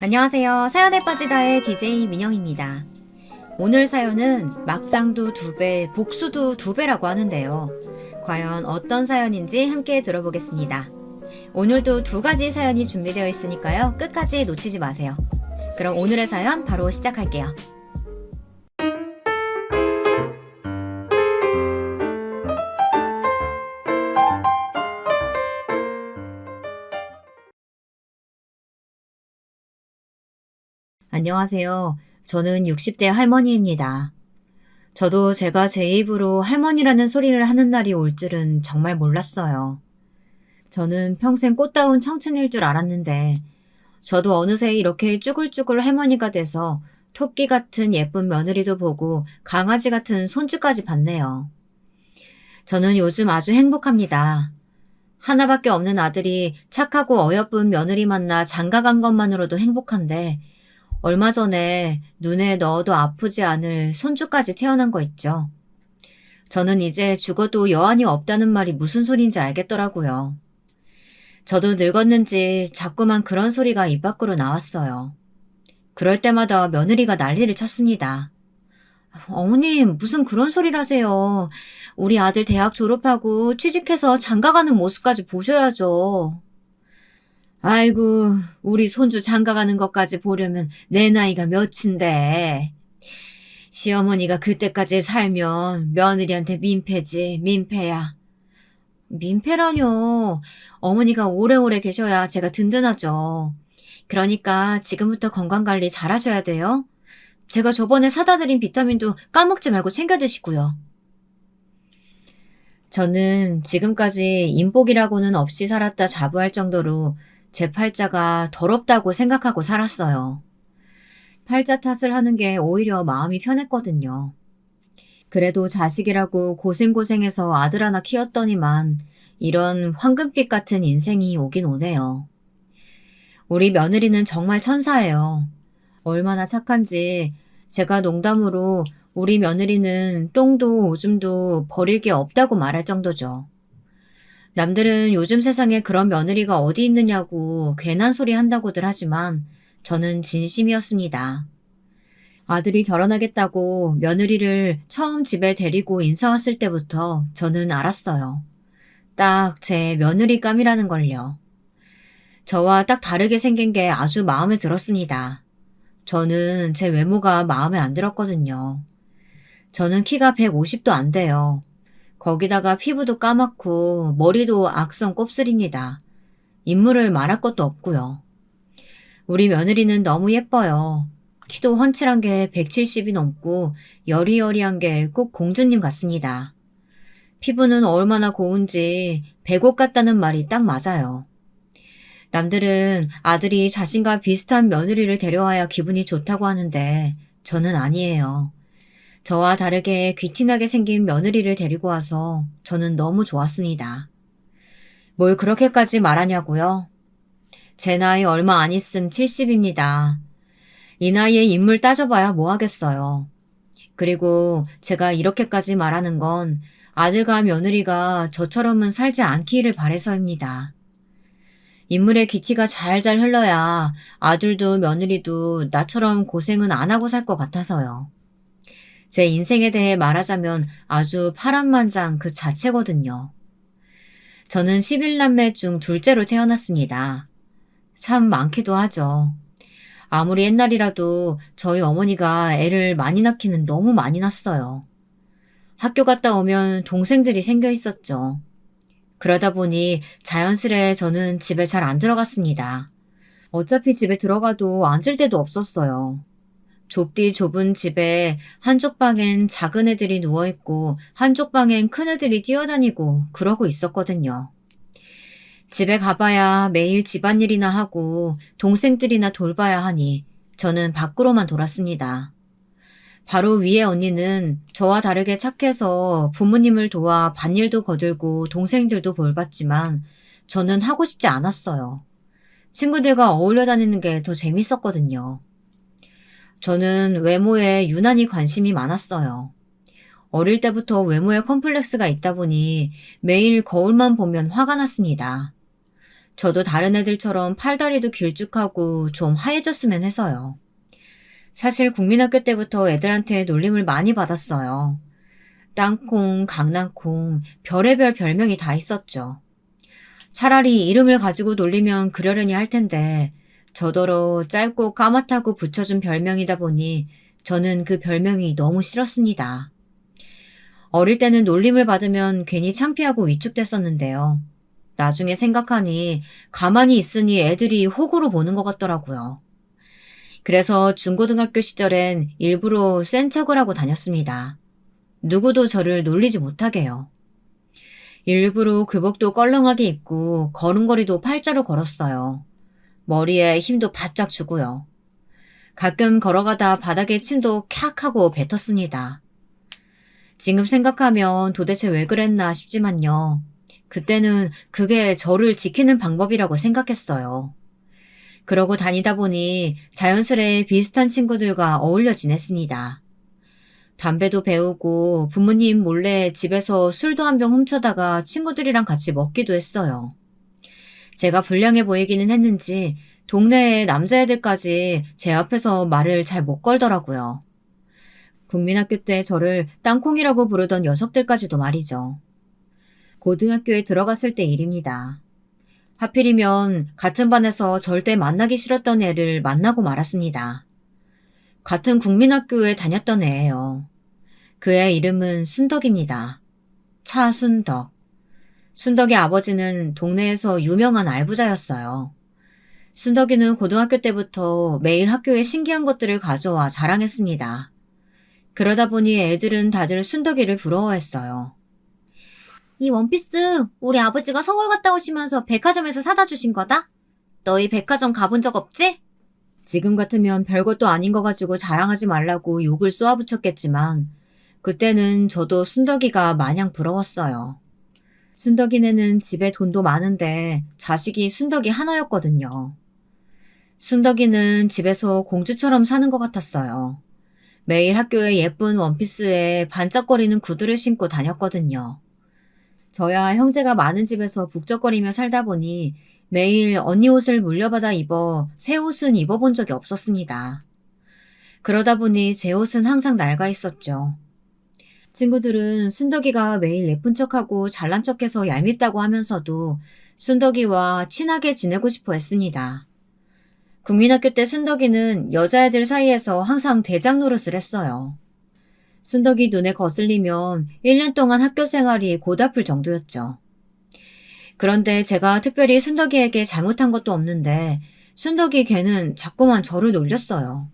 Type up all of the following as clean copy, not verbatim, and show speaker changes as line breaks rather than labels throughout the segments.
안녕하세요. 사연에 빠지다의 DJ 민영입니다. 오늘 사연은 막장도 2배, 복수도 2배라고 하는데요. 과연 어떤 사연인지 함께 들어보겠습니다. 오늘도 2가지 사연이 준비되어 있으니까요. 끝까지 놓치지 마세요. 그럼 오늘의 사연 바로 시작할게요. 안녕하세요. 저는 60대 할머니입니다. 저도 제가 제 입으로 할머니라는 소리를 하는 날이 올 줄은 정말 몰랐어요. 저는 평생 꽃다운 청춘일 줄 알았는데 저도 어느새 이렇게 쭈글쭈글 할머니가 돼서 토끼 같은 예쁜 며느리도 보고 강아지 같은 손주까지 봤네요. 저는 요즘 아주 행복합니다. 하나밖에 없는 아들이 착하고 어여쁜 며느리 만나 장가간 것만으로도 행복한데 얼마 전에 눈에 넣어도 아프지 않을 손주까지 태어난 거 있죠. 저는 이제 죽어도 여한이 없다는 말이 무슨 소리인지 알겠더라고요. 저도 늙었는지 자꾸만 그런 소리가 입 밖으로 나왔어요. 그럴 때마다 며느리가 난리를 쳤습니다. 어머님, 무슨 그런 소리를 하세요. 우리 아들 대학 졸업하고 취직해서 장가가는 모습까지 보셔야죠. 아이고, 우리 손주 장가가는 것까지 보려면 내 나이가 몇인데. 시어머니가 그때까지 살면 며느리한테 민폐지, 민폐야. 민폐라뇨. 어머니가 오래오래 계셔야 제가 든든하죠. 그러니까 지금부터 건강관리 잘 하셔야 돼요. 제가 저번에 사다 드린 비타민도 까먹지 말고 챙겨 드시고요. 저는 지금까지 인복이라고는 없이 살았다 자부할 정도로 제 팔자가 더럽다고 생각하고 살았어요. 팔자 탓을 하는 게 오히려 마음이 편했거든요. 그래도 자식이라고 고생고생해서 아들 하나 키웠더니만 이런 황금빛 같은 인생이 오긴 오네요. 우리 며느리는 정말 천사예요. 얼마나 착한지 제가 농담으로 우리 며느리는 똥도 오줌도 버릴 게 없다고 말할 정도죠. 남들은 요즘 세상에 그런 며느리가 어디 있느냐고 괜한 소리 한다고들 하지만 저는 진심이었습니다. 아들이 결혼하겠다고 며느리를 처음 집에 데리고 인사 왔을 때부터 저는 알았어요. 딱 제 며느리감이라는 걸요. 저와 딱 다르게 생긴 게 아주 마음에 들었습니다. 저는 제 외모가 마음에 안 들었거든요. 저는 키가 150도 안 돼요. 거기다가 피부도 까맣고 머리도 악성 곱슬입니다. 인물을 말할 것도 없고요. 우리 며느리는 너무 예뻐요. 키도 훤칠한 게 170이 넘고 여리여리한 게 꼭 공주님 같습니다. 피부는 얼마나 고운지 백옥 같다는 말이 딱 맞아요. 남들은 아들이 자신과 비슷한 며느리를 데려와야 기분이 좋다고 하는데 저는 아니에요. 저와 다르게 귀티나게 생긴 며느리를 데리고 와서 저는 너무 좋았습니다. 뭘 그렇게까지 말하냐고요? 제 나이 얼마 안 있음 70입니다. 이 나이에 인물 따져봐야 뭐 하겠어요. 그리고 제가 이렇게까지 말하는 건 아들과 며느리가 저처럼은 살지 않기를 바래서입니다. 인물의 귀티가 잘잘 흘러야 아들도 며느리도 나처럼 고생은 안 하고 살 것 같아서요. 제 인생에 대해 말하자면 아주 파란만장 그 자체거든요. 저는 11남매 중 둘째로 태어났습니다. 참 많기도 하죠. 아무리 옛날이라도 저희 어머니가 애를 많이 낳기는 너무 많이 낳았어요. 학교 갔다 오면 동생들이 생겨 있었죠. 그러다 보니 자연스레 저는 집에 잘 안 들어갔습니다. 어차피 집에 들어가도 앉을 데도 없었어요. 좁디 좁은 집에 한쪽 방엔 작은 애들이 누워있고 한쪽 방엔 큰 애들이 뛰어다니고 그러고 있었거든요. 집에 가봐야 매일 집안일이나 하고 동생들이나 돌봐야 하니 저는 밖으로만 돌았습니다. 바로 위에 언니는 저와 다르게 착해서 부모님을 도와 밭일도 거들고 동생들도 볼봤지만 저는 하고 싶지 않았어요. 친구들과 어울려 다니는 게 더 재밌었거든요. 저는 외모에 유난히 관심이 많았어요. 어릴 때부터 외모에 컴플렉스가 있다 보니 매일 거울만 보면 화가 났습니다. 저도 다른 애들처럼 팔다리도 길쭉하고 좀 하얘졌으면 해서요. 사실 국민학교 때부터 애들한테 놀림을 많이 받았어요. 땅콩, 강낭콩, 별의별 별명이 다 있었죠. 차라리 이름을 가지고 놀리면 그러려니 할 텐데 저더러 짧고 까맣다고 붙여준 별명이다 보니 저는 그 별명이 너무 싫었습니다. 어릴 때는 놀림을 받으면 괜히 창피하고 위축됐었는데요. 나중에 생각하니 가만히 있으니 애들이 호구로 보는 것 같더라고요. 그래서 중고등학교 시절엔 일부러 센 척을 하고 다녔습니다. 누구도 저를 놀리지 못하게요. 일부러 교복도 껄렁하게 입고 걸음걸이도 팔자로 걸었어요. 머리에 힘도 바짝 주고요. 가끔 걸어가다 바닥에 침도 캬 하고 뱉었습니다. 지금 생각하면 도대체 왜 그랬나 싶지만요. 그때는 그게 저를 지키는 방법이라고 생각했어요. 그러고 다니다 보니 자연스레 비슷한 친구들과 어울려 지냈습니다. 담배도 배우고 부모님 몰래 집에서 술도 한 병 훔쳐다가 친구들이랑 같이 먹기도 했어요. 제가 불량해 보이기는 했는지 동네의 남자애들까지 제 앞에서 말을 잘 못 걸더라고요. 국민학교 때 저를 땅콩이라고 부르던 녀석들까지도 말이죠. 고등학교에 들어갔을 때 일입니다. 하필이면 같은 반에서 절대 만나기 싫었던 애를 만나고 말았습니다. 같은 국민학교에 다녔던 애예요. 그 애 이름은 순덕입니다. 차순덕. 순덕의 아버지는 동네에서 유명한 알부자였어요. 순덕이는 고등학교 때부터 매일 학교에 신기한 것들을 가져와 자랑했습니다. 그러다 보니 애들은 다들 순덕이를 부러워했어요. 이 원피스 우리 아버지가 서울 갔다 오시면서 백화점에서 사다 주신 거다? 너희 백화점 가본 적 없지? 지금 같으면 별것도 아닌 거 가지고 자랑하지 말라고 욕을 쏘아붙였겠지만 그때는 저도 순덕이가 마냥 부러웠어요. 순덕이네는 집에 돈도 많은데 자식이 순덕이 하나였거든요. 순덕이는 집에서 공주처럼 사는 것 같았어요. 매일 학교에 예쁜 원피스에 반짝거리는 구두를 신고 다녔거든요. 저야 형제가 많은 집에서 북적거리며 살다 보니 매일 언니 옷을 물려받아 입어 새 옷은 입어본 적이 없었습니다. 그러다 보니 제 옷은 항상 낡아 있었죠. 친구들은 순덕이가 매일 예쁜 척하고 잘난 척해서 얄밉다고 하면서도 순덕이와 친하게 지내고 싶어 했습니다. 국민학교 때 순덕이는 여자애들 사이에서 항상 대장 노릇을 했어요. 순덕이 눈에 거슬리면 1년 동안 학교 생활이 고달플 정도였죠. 그런데 제가 특별히 순덕이에게 잘못한 것도 없는데 순덕이 걔는 자꾸만 저를 놀렸어요.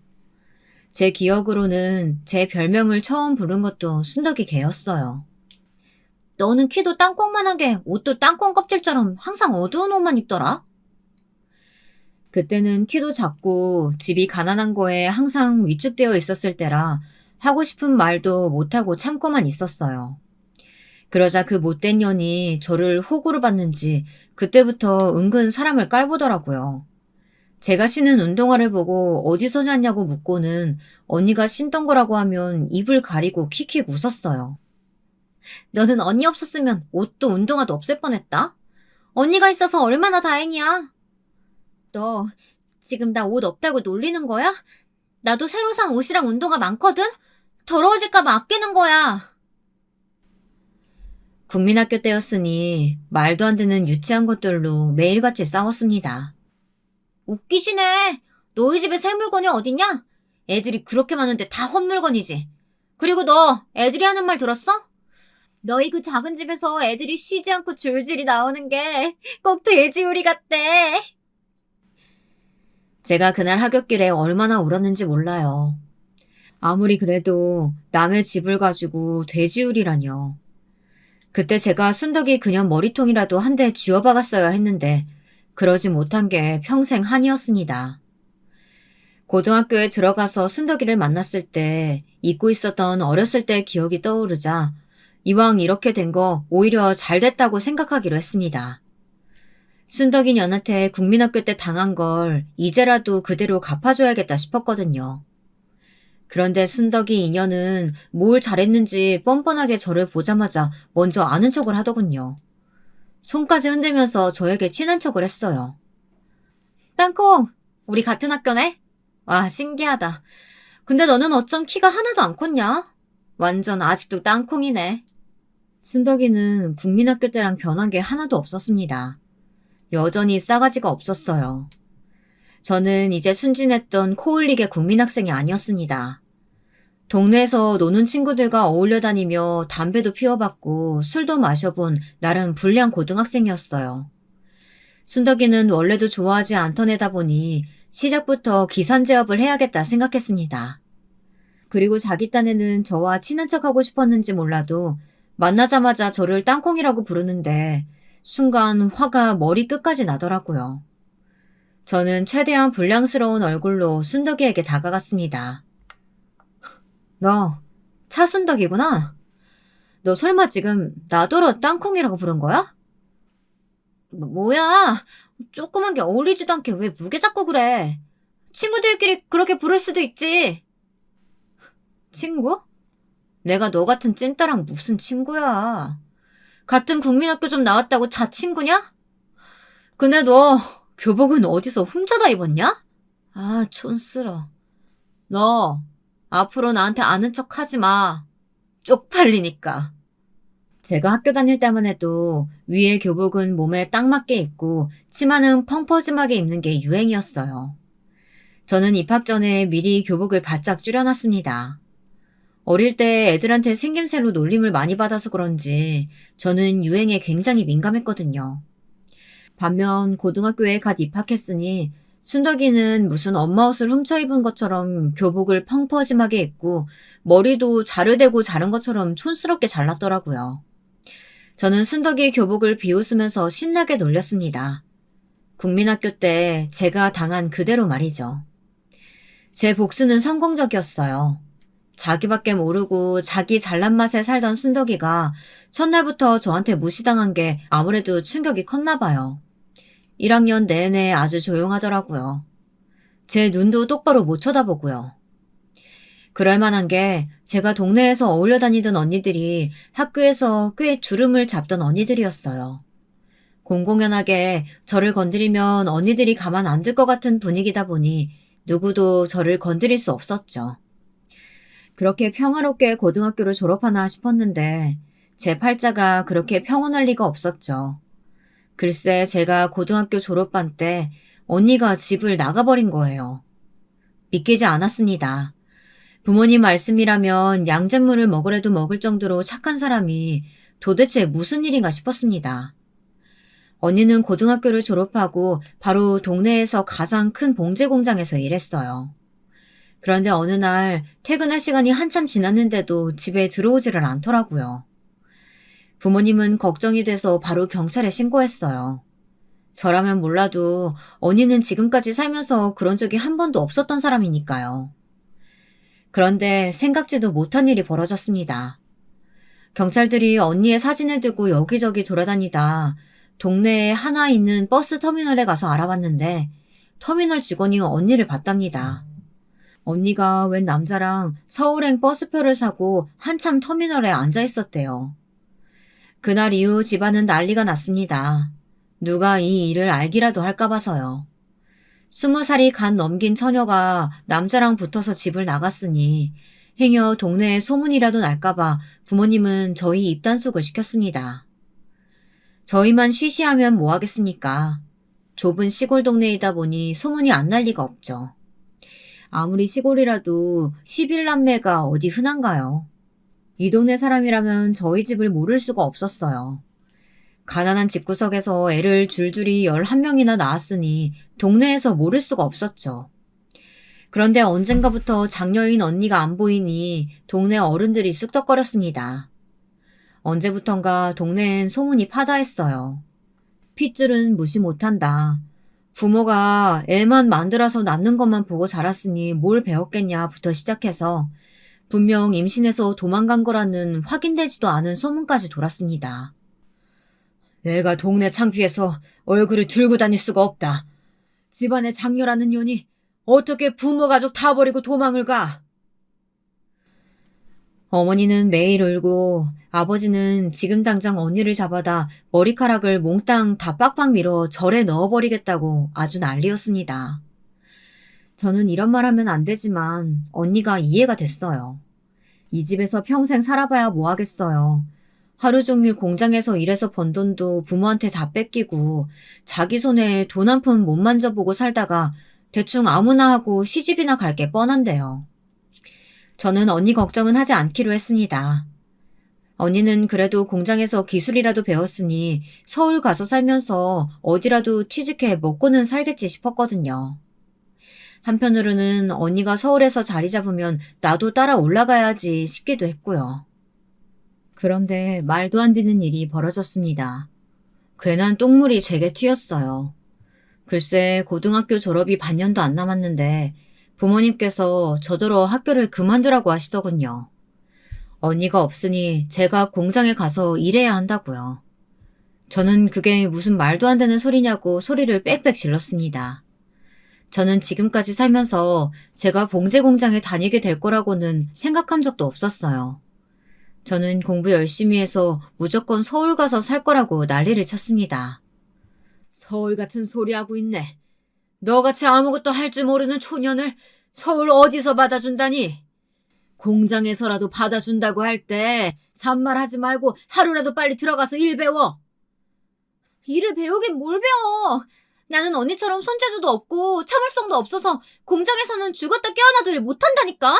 제 기억으로는 제 별명을 처음 부른 것도 순덕이 걔였어요. 너는 키도 땅콩만하게 옷도 땅콩 껍질처럼 항상 어두운 옷만 입더라? 그때는 키도 작고 집이 가난한 거에 항상 위축되어 있었을 때라 하고 싶은 말도 못하고 참고만 있었어요. 그러자 그 못된 년이 저를 호구로 봤는지 그때부터 은근 사람을 깔보더라고요. 제가 신은 운동화를 보고 어디서 샀냐고 묻고는 언니가 신던 거라고 하면 입을 가리고 킥킥 웃었어요. 너는 언니 없었으면 옷도 운동화도 없을 뻔했다. 언니가 있어서 얼마나 다행이야. 너 지금 나 옷 없다고 놀리는 거야? 나도 새로 산 옷이랑 운동화 많거든? 더러워질까 봐 아끼는 거야. 국민학교 때였으니 말도 안 되는 유치한 것들로 매일같이 싸웠습니다. 웃기시네. 너희 집에 새 물건이 어딨냐? 애들이 그렇게 많은데 다 헛물건이지. 그리고 너 애들이 하는 말 들었어? 너희 그 작은 집에서 애들이 쉬지 않고 줄줄이 나오는 게 꼭 돼지우리 같대. 제가 그날 하굣길에 얼마나 울었는지 몰라요. 아무리 그래도 남의 집을 가지고 돼지우리라뇨. 그때 제가 순덕이 그년 머리통이라도 한 대 쥐어박았어야 했는데 그러지 못한 게 평생 한이었습니다. 고등학교에 들어가서 순덕이를 만났을 때 잊고 있었던 어렸을 때 기억이 떠오르자 이왕 이렇게 된 거 오히려 잘 됐다고 생각하기로 했습니다. 순덕이 년한테 국민학교 때 당한 걸 이제라도 그대로 갚아줘야겠다 싶었거든요. 그런데 순덕이 인연은 뭘 잘했는지 뻔뻔하게 저를 보자마자 먼저 아는 척을 하더군요. 손까지 흔들면서 저에게 친한 척을 했어요. 땅콩, 우리 같은 학교네? 와, 신기하다. 근데 너는 어쩜 키가 하나도 안 컸냐? 완전 아직도 땅콩이네. 순덕이는 국민학교 때랑 변한 게 하나도 없었습니다. 여전히 싸가지가 없었어요. 저는 이제 순진했던 코올릭의 국민학생이 아니었습니다. 동네에서 노는 친구들과 어울려 다니며 담배도 피워봤고 술도 마셔본 나름 불량 고등학생이었어요. 순덕이는 원래도 좋아하지 않던 애다 보니 시작부터 기선제압을 해야겠다 생각했습니다. 그리고 자기 딴에는 저와 친한 척하고 싶었는지 몰라도 만나자마자 저를 땅콩이라고 부르는데 순간 화가 머리 끝까지 나더라고요. 저는 최대한 불량스러운 얼굴로 순덕이에게 다가갔습니다. 너 차순덕이구나. 너 설마 지금 나더러 땅콩이라고 부른 거야? 뭐야? 조그만 게 어울리지도 않게 왜 무게 잡고 그래? 친구들끼리 그렇게 부를 수도 있지. 친구? 내가 너 같은 찐따랑 무슨 친구야? 같은 국민학교 좀 나왔다고 자친구냐? 근데 너 교복은 어디서 훔쳐다 입었냐? 아, 촌스러. 너 앞으로 나한테 아는 척 하지 마. 쪽팔리니까. 제가 학교 다닐 때만 해도 위에 교복은 몸에 딱 맞게 입고 치마는 펑퍼짐하게 입는 게 유행이었어요. 저는 입학 전에 미리 교복을 바짝 줄여놨습니다. 어릴 때 애들한테 생김새로 놀림을 많이 받아서 그런지 저는 유행에 굉장히 민감했거든요. 반면 고등학교에 갓 입학했으니 순덕이는 무슨 엄마 옷을 훔쳐 입은 것처럼 교복을 펑퍼짐하게 입고 머리도 자르대고 자른 것처럼 촌스럽게 잘랐더라고요. 저는 순덕이의 교복을 비웃으면서 신나게 놀렸습니다. 국민학교 때 제가 당한 그대로 말이죠. 제 복수는 성공적이었어요. 자기밖에 모르고 자기 잘난 맛에 살던 순덕이가 첫날부터 저한테 무시당한 게 아무래도 충격이 컸나 봐요. 1학년 내내 아주 조용하더라고요. 제 눈도 똑바로 못 쳐다보고요. 그럴 만한 게 제가 동네에서 어울려 다니던 언니들이 학교에서 꽤 주름을 잡던 언니들이었어요. 공공연하게 저를 건드리면 언니들이 가만 안 둘 것 같은 분위기다 보니 누구도 저를 건드릴 수 없었죠. 그렇게 평화롭게 고등학교를 졸업하나 싶었는데 제 팔자가 그렇게 평온할 리가 없었죠. 글쎄 제가 고등학교 졸업반 때 언니가 집을 나가버린 거예요. 믿기지 않았습니다. 부모님 말씀이라면 양잿물을 먹으래도 먹을 정도로 착한 사람이 도대체 무슨 일인가 싶었습니다. 언니는 고등학교를 졸업하고 바로 동네에서 가장 큰 봉제 공장에서 일했어요. 그런데 어느 날 퇴근할 시간이 한참 지났는데도 집에 들어오지를 않더라고요. 부모님은 걱정이 돼서 바로 경찰에 신고했어요. 저라면 몰라도 언니는 지금까지 살면서 그런 적이 한 번도 없었던 사람이니까요. 그런데 생각지도 못한 일이 벌어졌습니다. 경찰들이 언니의 사진을 들고 여기저기 돌아다니다 동네에 하나 있는 버스 터미널에 가서 알아봤는데 터미널 직원이 언니를 봤답니다. 언니가 웬 남자랑 서울행 버스표를 사고 한참 터미널에 앉아 있었대요. 그날 이후 집안은 난리가 났습니다. 누가 이 일을 알기라도 할까 봐서요. 20살이 간 넘긴 처녀가 남자랑 붙어서 집을 나갔으니 행여 동네에 소문이라도 날까봐 부모님은 저희 입단속을 시켰습니다. 저희만 쉬쉬하면 뭐 하겠습니까? 좁은 시골 동네이다 보니 소문이 안 날 리가 없죠. 아무리 시골이라도 11남매가 어디 흔한가요? 이 동네 사람이라면 저희 집을 모를 수가 없었어요. 가난한 집구석에서 애를 줄줄이 11명이나 낳았으니 동네에서 모를 수가 없었죠. 그런데 언젠가부터 장녀인 언니가 안 보이니 동네 어른들이 쑥덕거렸습니다. 언제부턴가 동네엔 소문이 파다했어요. 핏줄은 무시 못한다. 부모가 애만 만들어서 낳는 것만 보고 자랐으니 뭘 배웠겠냐부터 시작해서 분명 임신해서 도망간 거라는 확인되지도 않은 소문까지 돌았습니다. 내가 동네 창피해서 얼굴을 들고 다닐 수가 없다. 집안에 장녀라는 년이 어떻게 부모 가족 다 버리고 도망을 가? 어머니는 매일 울고 아버지는 지금 당장 언니를 잡아다 머리카락을 몽땅 다 빡빡 밀어 절에 넣어버리겠다고 아주 난리였습니다. 저는 이런 말 하면 안 되지만 언니가 이해가 됐어요. 이 집에서 평생 살아봐야 뭐 하겠어요. 하루 종일 공장에서 일해서 번 돈도 부모한테 다 뺏기고 자기 손에 돈 한 푼 못 만져보고 살다가 대충 아무나 하고 시집이나 갈 게 뻔한데요. 저는 언니 걱정은 하지 않기로 했습니다. 언니는 그래도 공장에서 기술이라도 배웠으니 서울 가서 살면서 어디라도 취직해 먹고는 살겠지 싶었거든요. 한편으로는 언니가 서울에서 자리 잡으면 나도 따라 올라가야지 싶기도 했고요. 그런데 말도 안 되는 일이 벌어졌습니다. 괜한 똥물이 제게 튀었어요. 글쎄 고등학교 졸업이 반년도 안 남았는데 부모님께서 저더러 학교를 그만두라고 하시더군요. 언니가 없으니 제가 공장에 가서 일해야 한다고요. 저는 그게 무슨 말도 안 되는 소리냐고 소리를 빽빽 질렀습니다. 저는 지금까지 살면서 제가 봉제 공장에 다니게 될 거라고는 생각한 적도 없었어요. 저는 공부 열심히 해서 무조건 서울 가서 살 거라고 난리를 쳤습니다. 서울 같은 소리 하고 있네. 너같이 아무것도 할 줄 모르는 초년을 서울 어디서 받아준다니? 공장에서라도 받아준다고 할 때 잔말하지 말고 하루라도 빨리 들어가서 일 배워. 일을 배우긴 뭘 배워. 나는 언니처럼 손재주도 없고 참을성도 없어서 공장에서는 죽었다 깨어나도 일 못한다니까.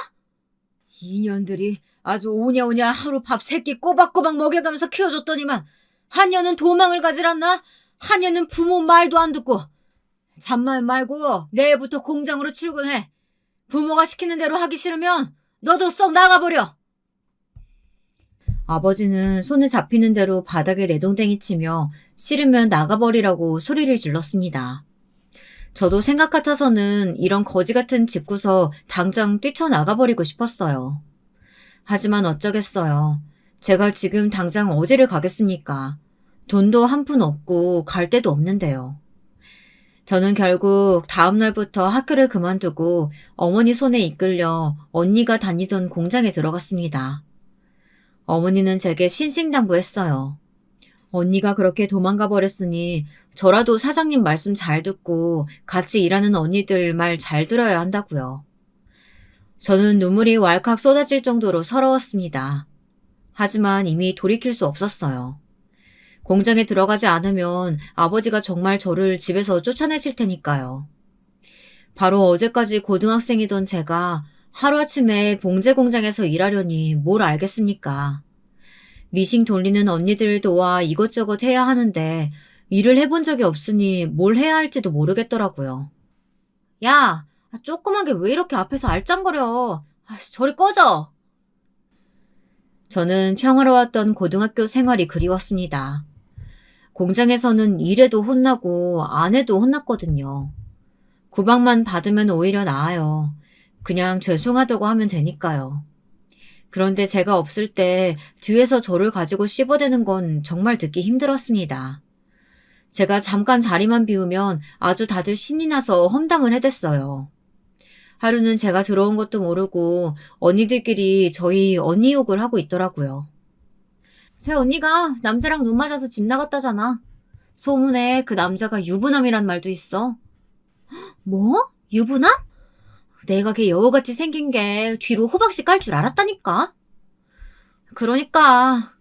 이년들이 아주 오냐오냐 하루 밥 3끼 꼬박꼬박 먹여가면서 키워줬더니만 한 년은 도망을 가질 않나? 한 년은 부모 말도 안 듣고. 잔말 말고 내일부터 공장으로 출근해. 부모가 시키는 대로 하기 싫으면 너도 썩 나가버려. 아버지는 손에 잡히는 대로 바닥에 내동댕이 치며 싫으면 나가버리라고 소리를 질렀습니다. 저도 생각 같아서는 이런 거지 같은 집구석 당장 뛰쳐나가버리고 싶었어요. 하지만 어쩌겠어요. 제가 지금 당장 어디를 가겠습니까? 돈도 한 푼 없고 갈 데도 없는데요. 저는 결국 다음 날부터 학교를 그만두고 어머니 손에 이끌려 언니가 다니던 공장에 들어갔습니다. 어머니는 제게 신신당부했어요. 언니가 그렇게 도망가 버렸으니 저라도 사장님 말씀 잘 듣고 같이 일하는 언니들 말 잘 들어야 한다고요. 저는 눈물이 왈칵 쏟아질 정도로 서러웠습니다. 하지만 이미 돌이킬 수 없었어요. 공장에 들어가지 않으면 아버지가 정말 저를 집에서 쫓아내실 테니까요. 바로 어제까지 고등학생이던 제가 하루아침에 봉제 공장에서 일하려니 뭘 알겠습니까? 미싱 돌리는 언니들 도와 이것저것 해야 하는데 일을 해본 적이 없으니 뭘 해야 할지도 모르겠더라고요. 야, 조그만 게 왜 이렇게 앞에서 알짱거려. 저리 꺼져. 저는 평화로웠던 고등학교 생활이 그리웠습니다. 공장에서는 일해도 혼나고 안 해도 혼났거든요. 구박만 받으면 오히려 나아요. 그냥 죄송하다고 하면 되니까요. 그런데 제가 없을 때 뒤에서 저를 가지고 씹어대는 건 정말 듣기 힘들었습니다. 제가 잠깐 자리만 비우면 아주 다들 신이 나서 험담을 해댔어요. 하루는 제가 들어온 것도 모르고 언니들끼리 저희 언니 욕을 하고 있더라고요. 제 언니가 남자랑 눈 맞아서 집 나갔다잖아. 소문에 그 남자가 유부남이란 말도 있어. 뭐? 유부남? 내가 걔 여우같이 생긴 게 뒤로 호박씨 깔 줄 알았다니까. 그러니까.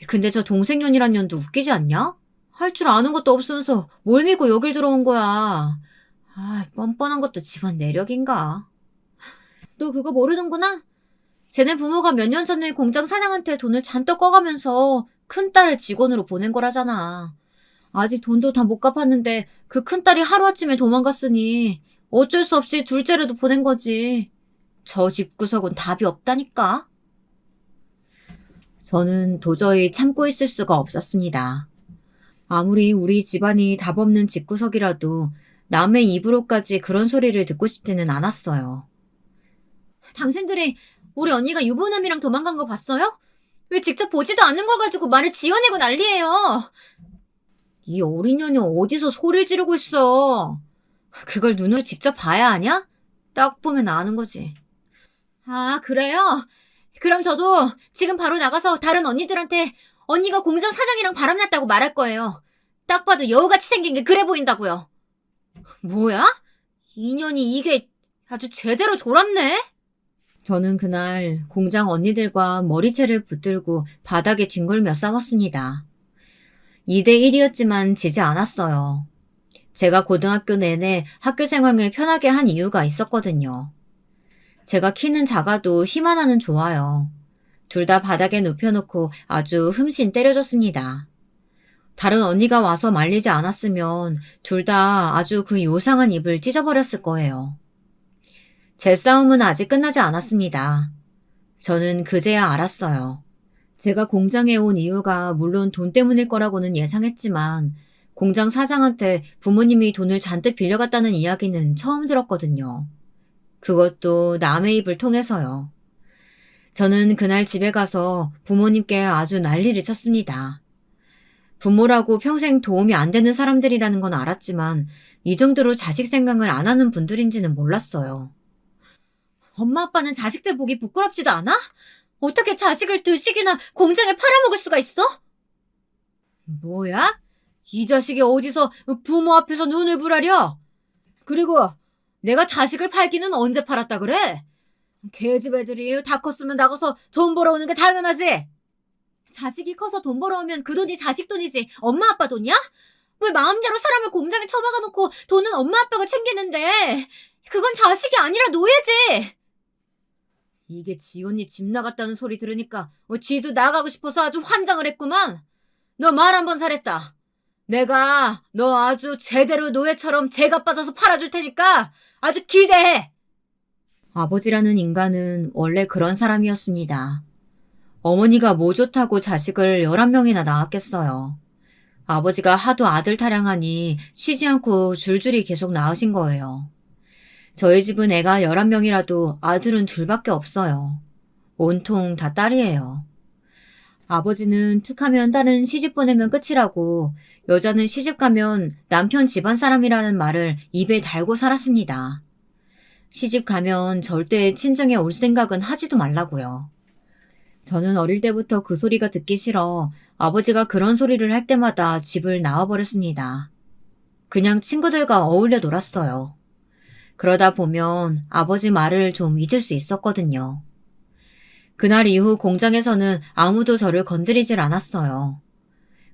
근데 저 동생년이란 년도 웃기지 않냐? 할 줄 아는 것도 없으면서 뭘 믿고 여길 들어온 거야. 뻔뻔한 것도 집안 내력인가. 너 그거 모르는구나? 쟤네 부모가 몇 년 전에 공장 사장한테 돈을 잔뜩 꺼가면서 큰딸을 직원으로 보낸 거라잖아. 아직 돈도 다 못 갚았는데 그 큰딸이 하루아침에 도망갔으니 어쩔 수 없이 둘째라도 보낸 거지. 저 집구석은 답이 없다니까. 저는 도저히 참고 있을 수가 없었습니다. 아무리 우리 집안이 답 없는 집구석이라도 남의 입으로까지 그런 소리를 듣고 싶지는 않았어요. 당신들이 우리 언니가 유부남이랑 도망간 거 봤어요? 왜 직접 보지도 않는 걸 가지고 말을 지어내고 난리예요. 이 어린 년이 어디서 소리를 지르고 있어. 그걸 눈으로 직접 봐야 하냐? 딱 보면 아는 거지. 아, 그래요? 그럼 저도 지금 바로 나가서 다른 언니들한테 언니가 공장 사장이랑 바람났다고 말할 거예요. 딱 봐도 여우같이 생긴 게 그래 보인다고요. 뭐야? 인연이 이게 아주 제대로 돌았네? 저는 그날 공장 언니들과 머리채를 붙들고 바닥에 뒹굴며 싸웠습니다. 2대1이었지만 지지 않았어요. 제가 고등학교 내내 학교 생활을 편하게 한 이유가 있었거든요. 제가 키는 작아도 힘 하나는 좋아요. 둘 다 바닥에 눕혀놓고 아주 흠씬 때려줬습니다. 다른 언니가 와서 말리지 않았으면 둘 다 아주 그 요상한 입을 찢어버렸을 거예요. 제 싸움은 아직 끝나지 않았습니다. 저는 그제야 알았어요. 제가 공장에 온 이유가 물론 돈 때문일 거라고는 예상했지만 공장 사장한테 부모님이 돈을 잔뜩 빌려갔다는 이야기는 처음 들었거든요. 그것도 남의 입을 통해서요. 저는 그날 집에 가서 부모님께 아주 난리를 쳤습니다. 부모라고 평생 도움이 안 되는 사람들이라는 건 알았지만 이 정도로 자식 생각을 안 하는 분들인지는 몰랐어요. 엄마 아빠는 자식들 보기 부끄럽지도 않아? 어떻게 자식을 드식이나 공장에 팔아먹을 수가 있어? 뭐야? 이 자식이 어디서 부모 앞에서 눈을 부라려? 그리고 내가 자식을 팔기는 언제 팔았다 그래? 걔집 애들이 다 컸으면 나가서 돈 벌어오는 게 당연하지. 자식이 커서 돈 벌어오면 그 돈이 자식 돈이지 엄마 아빠 돈이야? 왜 마음대로 사람을 공장에 처박아 놓고 돈은 엄마 아빠가 챙기는데 그건 자식이 아니라 노예지. 이게 지 언니 집 나갔다는 소리 들으니까 지도 나가고 싶어서 아주 환장을 했구만. 너 말 한 번 잘했다. 내가 너 아주 제대로 노예처럼 제값 받아서 팔아줄 테니까 아주 기대해. 아버지라는 인간은 원래 그런 사람이었습니다. 어머니가 뭐 좋다고 자식을 11명이나 낳았겠어요. 아버지가 하도 아들 타령하니 쉬지 않고 줄줄이 계속 낳으신 거예요. 저희 집은 애가 11명이라도 아들은 둘밖에 없어요. 온통 다 딸이에요. 아버지는 툭하면 딸은 시집 보내면 끝이라고 여자는 시집 가면 남편 집안 사람이라는 말을 입에 달고 살았습니다. 시집 가면 절대 친정에 올 생각은 하지도 말라고요. 저는 어릴 때부터 그 소리가 듣기 싫어 아버지가 그런 소리를 할 때마다 집을 나와버렸습니다. 그냥 친구들과 어울려 놀았어요. 그러다 보면 아버지 말을 좀 잊을 수 있었거든요. 그날 이후 공장에서는 아무도 저를 건드리질 않았어요.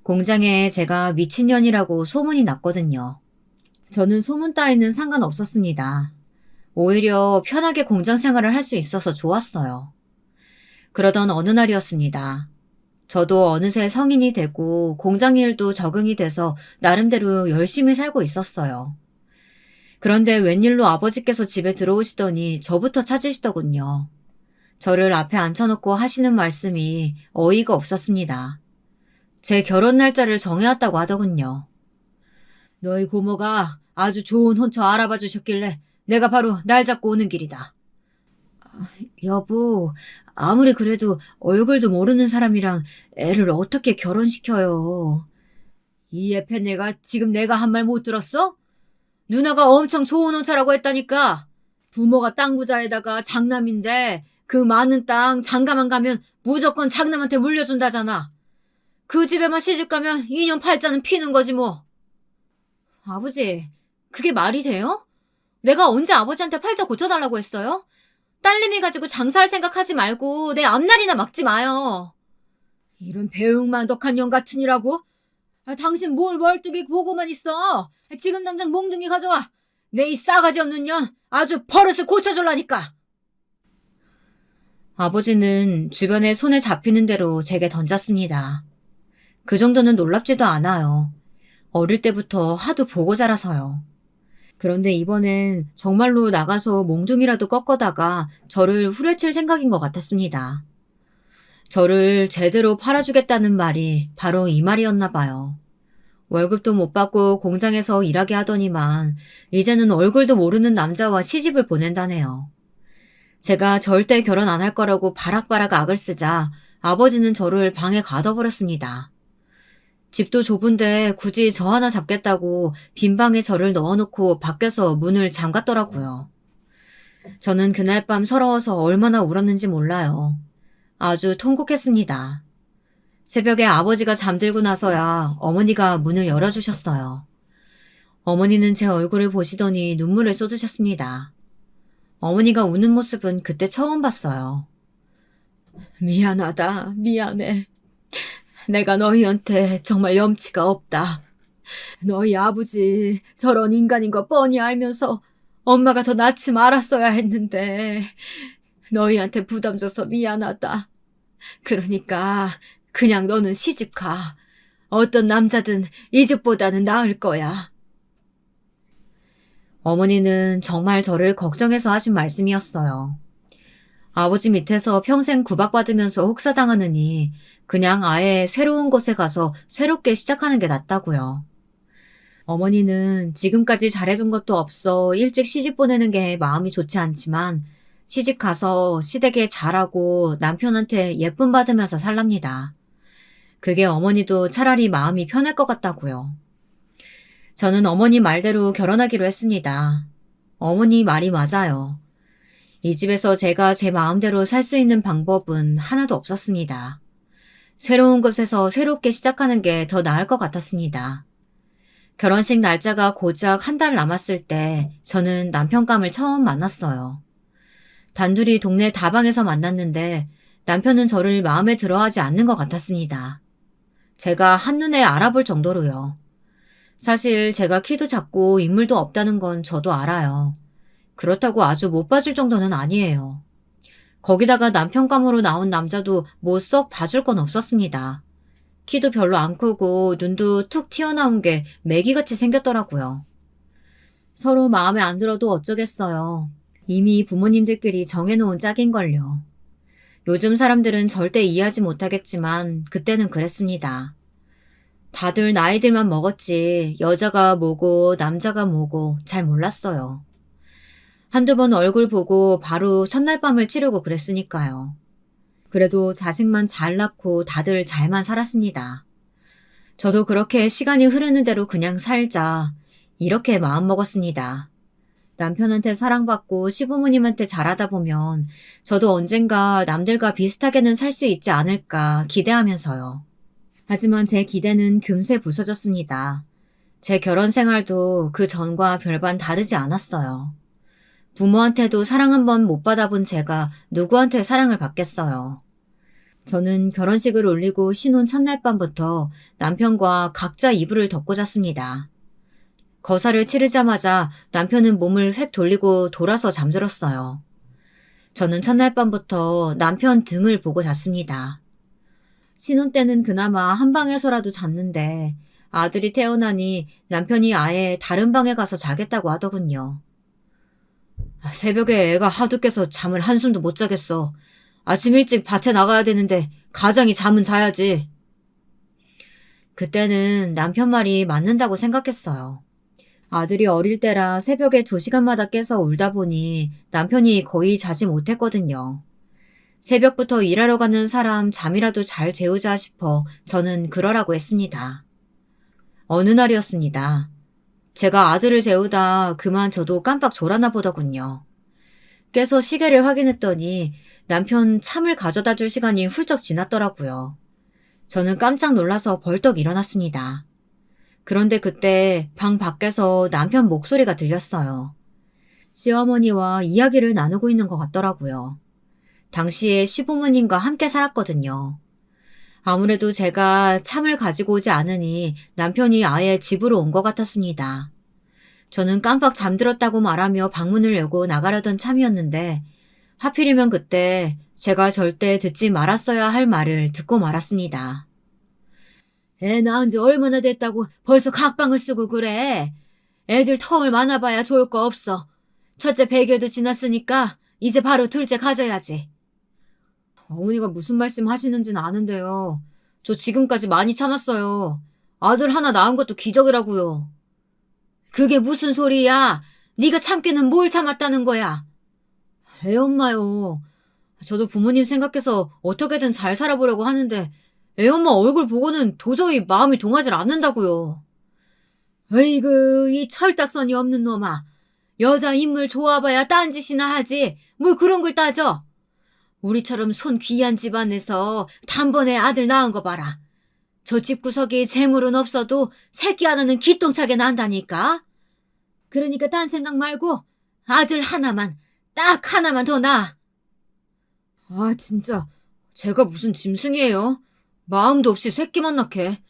공장에 제가 미친년이라고 소문이 났거든요. 저는 소문 따위는 상관없었습니다. 오히려 편하게 공장 생활을 할 수 있어서 좋았어요. 그러던 어느 날이었습니다. 저도 어느새 성인이 되고 공장 일도 적응이 돼서 나름대로 열심히 살고 있었어요. 그런데 웬일로 아버지께서 집에 들어오시더니 저부터 찾으시더군요. 저를 앞에 앉혀놓고 하시는 말씀이 어이가 없었습니다. 제 결혼 날짜를 정해왔다고 하더군요. 너희 고모가 아주 좋은 혼처 알아봐 주셨길래 내가 바로 날 잡고 오는 길이다. 여보, 아무리 그래도 얼굴도 모르는 사람이랑 애를 어떻게 결혼시켜요. 이 애패내가 지금 내가 한 말 못 들었어? 누나가 엄청 좋은 혼처라고 했다니까. 부모가 땅 부자에다가 장남인데 그 많은 땅 장가만 가면 무조건 장남한테 물려준다잖아. 그 집에만 시집가면 2년 팔자는 피는 거지 뭐. 아버지, 그게 말이 돼요? 내가 언제 아버지한테 팔자 고쳐달라고 했어요? 딸내미 가지고 장사할 생각하지 말고 내 앞날이나 막지 마요. 이런 배웅만덕한 년 같으니라고? 당신 뭘 멀뚱히 보고만 있어. 지금 당장 몽둥이 가져와. 내 이 싸가지 없는 년 아주 버릇을 고쳐줄라니까. 아버지는 주변에 손에 잡히는 대로 제게 던졌습니다. 그 정도는 놀랍지도 않아요. 어릴 때부터 하도 보고 자라서요. 그런데 이번엔 정말로 나가서 몽둥이라도 꺾어다가 저를 후려칠 생각인 것 같았습니다. 저를 제대로 팔아주겠다는 말이 바로 이 말이었나 봐요. 월급도 못 받고 공장에서 일하게 하더니만 이제는 얼굴도 모르는 남자와 시집을 보낸다네요. 제가 절대 결혼 안 할 거라고 바락바락 악을 쓰자 아버지는 저를 방에 가둬버렸습니다. 집도 좁은데 굳이 저 하나 잡겠다고 빈 방에 저를 넣어놓고 밖에서 문을 잠갔더라고요. 저는 그날 밤 서러워서 얼마나 울었는지 몰라요. 아주 통곡했습니다. 새벽에 아버지가 잠들고 나서야 어머니가 문을 열어주셨어요. 어머니는 제 얼굴을 보시더니 눈물을 쏟으셨습니다. 어머니가 우는 모습은 그때 처음 봤어요. 미안하다, 미안해. 내가 너희한테 정말 염치가 없다. 너희 아버지 저런 인간인 거 뻔히 알면서 엄마가 더 낳지 말았어야 했는데 너희한테 부담 줘서 미안하다. 그러니까 그냥 너는 시집 가. 어떤 남자든 이 집보다는 나을 거야. 어머니는 정말 저를 걱정해서 하신 말씀이었어요. 아버지 밑에서 평생 구박받으면서 혹사당하느니 그냥 아예 새로운 곳에 가서 새롭게 시작하는 게 낫다고요. 어머니는 지금까지 잘해준 것도 없어 일찍 시집 보내는 게 마음이 좋지 않지만 시집 가서 시댁에 잘하고 남편한테 예쁨 받으면서 살랍니다. 그게 어머니도 차라리 마음이 편할 것 같다고요. 저는 어머니 말대로 결혼하기로 했습니다. 어머니 말이 맞아요. 이 집에서 제가 제 마음대로 살 수 있는 방법은 하나도 없었습니다. 새로운 곳에서 새롭게 시작하는 게 더 나을 것 같았습니다. 결혼식 날짜가 고작 한 달 남았을 때 저는 남편감을 처음 만났어요. 단둘이 동네 다방에서 만났는데 남편은 저를 마음에 들어하지 않는 것 같았습니다. 제가 한눈에 알아볼 정도로요. 사실 제가 키도 작고 인물도 없다는 건 저도 알아요. 그렇다고 아주 못 봐줄 정도는 아니에요. 거기다가 남편감으로 나온 남자도 뭐 썩 봐줄 건 없었습니다. 키도 별로 안 크고 눈도 툭 튀어나온 게 메기같이 생겼더라고요. 서로 마음에 안 들어도 어쩌겠어요. 이미 부모님들끼리 정해놓은 짝인걸요. 요즘 사람들은 절대 이해하지 못하겠지만 그때는 그랬습니다. 다들 나이들만 먹었지 여자가 뭐고 남자가 뭐고 잘 몰랐어요. 한두 번 얼굴 보고 바로 첫날 밤을 치르고 그랬으니까요. 그래도 자식만 잘 낳고 다들 잘만 살았습니다. 저도 그렇게 시간이 흐르는 대로 그냥 살자 이렇게 마음먹었습니다. 남편한테 사랑받고 시부모님한테 잘하다 보면 저도 언젠가 남들과 비슷하게는 살 수 있지 않을까 기대하면서요. 하지만 제 기대는 금세 부서졌습니다. 제 결혼 생활도 그 전과 별반 다르지 않았어요. 부모한테도 사랑 한 번 못 받아본 제가 누구한테 사랑을 받겠어요. 저는 결혼식을 올리고 신혼 첫날 밤부터 남편과 각자 이불을 덮고 잤습니다. 거사를 치르자마자 남편은 몸을 획 돌리고 돌아서 잠들었어요. 저는 첫날 밤부터 남편 등을 보고 잤습니다. 신혼 때는 그나마 한 방에서라도 잤는데 아들이 태어나니 남편이 아예 다른 방에 가서 자겠다고 하더군요. 새벽에 애가 하도 깨서 잠을 한숨도 못 자겠어. 아침 일찍 밭에 나가야 되는데 가장이 잠은 자야지. 그때는 남편 말이 맞는다고 생각했어요. 아들이 어릴 때라 새벽에 2시간마다 깨서 울다 보니 남편이 거의 자지 못했거든요. 새벽부터 일하러 가는 사람 잠이라도 잘 재우자 싶어 저는 그러라고 했습니다. 어느 날이었습니다. 제가 아들을 재우다 그만 저도 깜빡 졸았나 보더군요. 깨서 시계를 확인했더니 남편 참을 가져다 줄 시간이 훌쩍 지났더라고요. 저는 깜짝 놀라서 벌떡 일어났습니다. 그런데 그때 방 밖에서 남편 목소리가 들렸어요. 시어머니와 이야기를 나누고 있는 것 같더라고요. 당시에 시부모님과 함께 살았거든요. 아무래도 제가 참을 가지고 오지 않으니 남편이 아예 집으로 온 것 같았습니다. 저는 깜빡 잠들었다고 말하며 방문을 열고 나가려던 참이었는데 하필이면 그때 제가 절대 듣지 말았어야 할 말을 듣고 말았습니다. 애 낳은 지 얼마나 됐다고 벌써 각방을 쓰고 그래. 애들 터울 많아봐야 좋을 거 없어. 첫째 100일도 지났으니까 이제 바로 둘째 가져야지. 어머니가 무슨 말씀 하시는지는 아는데요. 저 지금까지 많이 참았어요. 아들 하나 낳은 것도 기적이라고요. 그게 무슨 소리야? 네가 참기는 뭘 참았다는 거야? 애 엄마요. 저도 부모님 생각해서 어떻게든 잘 살아보려고 하는데 애 엄마 얼굴 보고는 도저히 마음이 동하질 않는다고요. 어이구, 이 철딱선이 없는 놈아. 여자 인물 좋아봐야 딴짓이나 하지. 뭘 그런 걸 따져. 우리처럼 손 귀한 집안에서 단번에 아들 낳은 거 봐라. 저 집 구석에 재물은 없어도 새끼 하나는 기똥차게 난다니까. 그러니까 딴 생각 말고 아들 하나만, 딱 하나만 더 낳아. 아, 진짜 제가 무슨 짐승이에요. 마음도 없이 새끼만 낳게.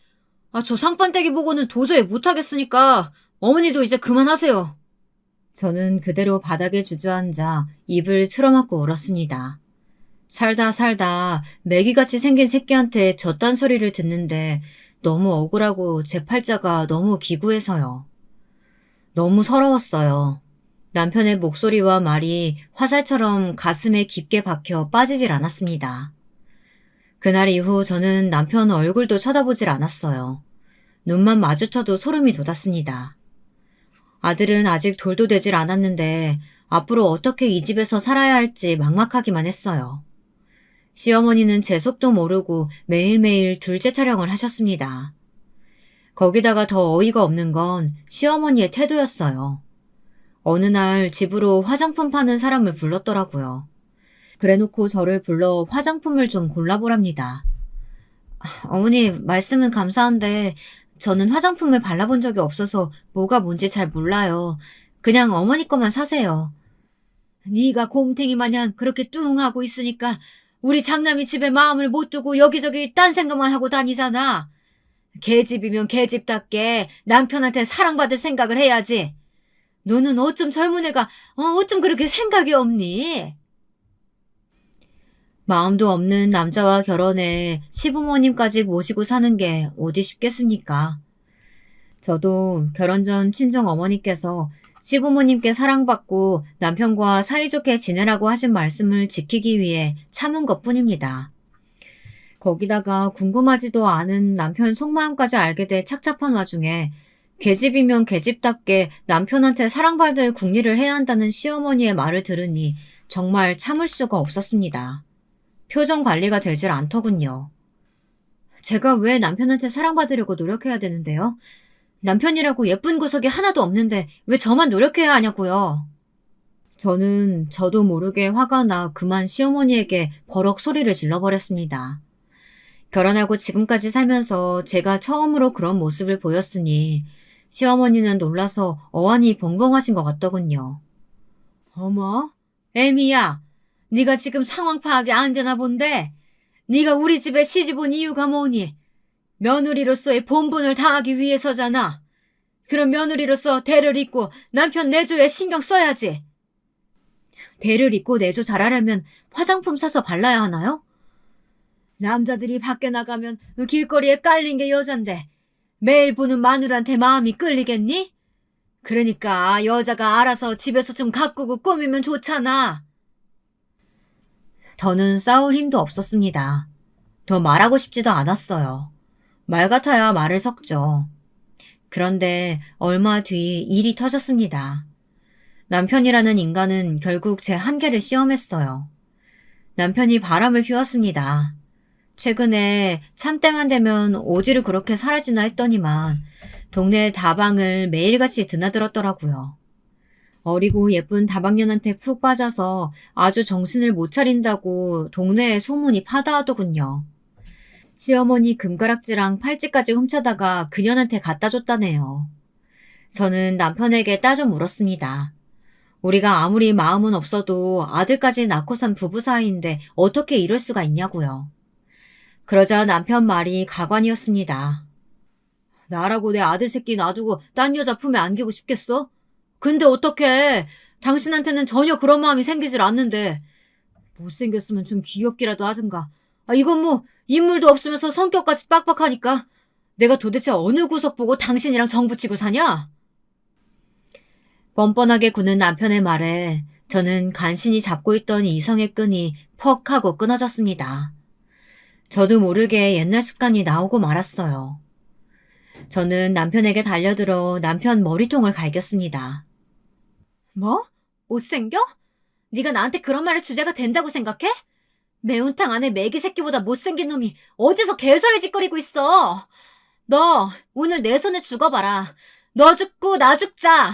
저 상판떼기 보고는 도저히 못하겠으니까 어머니도 이제 그만하세요. 저는 그대로 바닥에 주저앉아 입을 틀어막고 울었습니다. 살다 살다 매기같이 생긴 새끼한테 저딴 소리를 듣는데 너무 억울하고 제 팔자가 너무 기구해서요. 너무 서러웠어요. 남편의 목소리와 말이 화살처럼 가슴에 깊게 박혀 빠지질 않았습니다. 그날 이후 저는 남편 얼굴도 쳐다보질 않았어요. 눈만 마주쳐도 소름이 돋았습니다. 아들은 아직 돌도 되질 않았는데 앞으로 어떻게 이 집에서 살아야 할지 막막하기만 했어요. 시어머니는 제 속도 모르고 매일매일 둘째 타령을 하셨습니다. 거기다가 더 어이가 없는 건 시어머니의 태도였어요. 어느 날 집으로 화장품 파는 사람을 불렀더라고요. 그래놓고 저를 불러 화장품을 좀 골라보랍니다. 어머니, 말씀은 감사한데 저는 화장품을 발라본 적이 없어서 뭐가 뭔지 잘 몰라요. 그냥 어머니 거만 사세요. 네가 곰탱이 마냥 그렇게 뚱하고 있으니까 우리 장남이 집에 마음을 못 두고 여기저기 딴 생각만 하고 다니잖아. 계집이면 계집답게 남편한테 사랑받을 생각을 해야지. 너는 어쩜 젊은 애가 어쩜 그렇게 생각이 없니? 마음도 없는 남자와 결혼해 시부모님까지 모시고 사는 게 어디 쉽겠습니까? 저도 결혼 전 친정 어머니께서 시부모님께 사랑받고 남편과 사이좋게 지내라고 하신 말씀을 지키기 위해 참은 것뿐입니다. 거기다가 궁금하지도 않은 남편 속마음까지 알게 돼 착잡한 와중에 계집이면 계집답게 남편한테 사랑받을 궁리를 해야 한다는 시어머니의 말을 들으니 정말 참을 수가 없었습니다. 표정 관리가 되질 않더군요. 제가 왜 남편한테 사랑받으려고 노력해야 되는데요? 남편이라고 예쁜 구석이 하나도 없는데 왜 저만 노력해야 하냐고요. 저는 저도 모르게 화가 나 그만 시어머니에게 버럭 소리를 질러버렸습니다. 결혼하고 지금까지 살면서 제가 처음으로 그런 모습을 보였으니 시어머니는 놀라서 어안이 벙벙하신 것 같더군요. 어머, 애미야, 네가 지금 상황 파악이 안 되나 본데 네가 우리 집에 시집 온 이유가 뭐니? 며느리로서의 본분을 다하기 위해서잖아. 그럼 며느리로서 대를 잇고 남편 내조에 신경 써야지. 대를 잇고 내조 잘하려면 화장품 사서 발라야 하나요? 남자들이 밖에 나가면 길거리에 깔린 게 여잔데 매일 보는 마누라한테 마음이 끌리겠니? 그러니까 여자가 알아서 집에서 좀 가꾸고 꾸미면 좋잖아. 더는 싸울 힘도 없었습니다. 더 말하고 싶지도 않았어요. 말 같아야 말을 섞죠. 그런데 얼마 뒤 일이 터졌습니다. 남편이라는 인간은 결국 제 한계를 시험했어요. 남편이 바람을 피웠습니다. 최근에 참때만 되면 어디를 그렇게 사라지나 했더니만 동네 다방을 매일같이 드나들었더라고요. 어리고 예쁜 다방년한테 푹 빠져서 아주 정신을 못 차린다고 동네에 소문이 파다하더군요. 시어머니 금가락지랑 팔찌까지 훔쳐다가 그년한테 갖다 줬다네요. 저는 남편에게 따져 물었습니다. 우리가 아무리 마음은 없어도 아들까지 낳고 산 부부 사이인데 어떻게 이럴 수가 있냐고요. 그러자 남편 말이 가관이었습니다. 나라고 내 아들 새끼 놔두고 딴 여자 품에 안기고 싶겠어? 근데 어떡해. 당신한테는 전혀 그런 마음이 생기질 않는데. 못생겼으면 좀 귀엽기라도 하든가. 이건 뭐 인물도 없으면서 성격까지 빡빡하니까 내가 도대체 어느 구석 보고 당신이랑 정붙이고 사냐? 뻔뻔하게 구는 남편의 말에 저는 간신히 잡고 있던 이성의 끈이 퍽 하고 끊어졌습니다. 저도 모르게 옛날 습관이 나오고 말았어요. 저는 남편에게 달려들어 남편 머리통을 갈겼습니다. 뭐? 못생겨? 네가 나한테 그런 말의 주제가 된다고 생각해? 매운탕 안에 매기 새끼보다 못생긴 놈이 어디서 개소리 짓거리고 있어. 너 오늘 내 손에 죽어봐라. 너 죽고 나 죽자.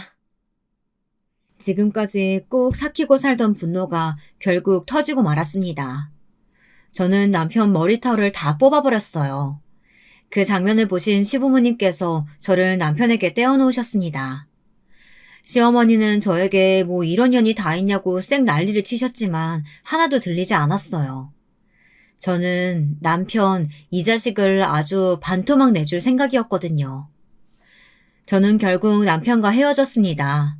지금까지 꾹 삭히고 살던 분노가 결국 터지고 말았습니다. 저는 남편 머리털을 다 뽑아버렸어요. 그 장면을 보신 시부모님께서 저를 남편에게 떼어놓으셨습니다. 시어머니는 저에게 뭐 이런 년이 다 있냐고 쌩 난리를 치셨지만 하나도 들리지 않았어요. 저는 남편, 이 자식을 아주 반토막 내줄 생각이었거든요. 저는 결국 남편과 헤어졌습니다.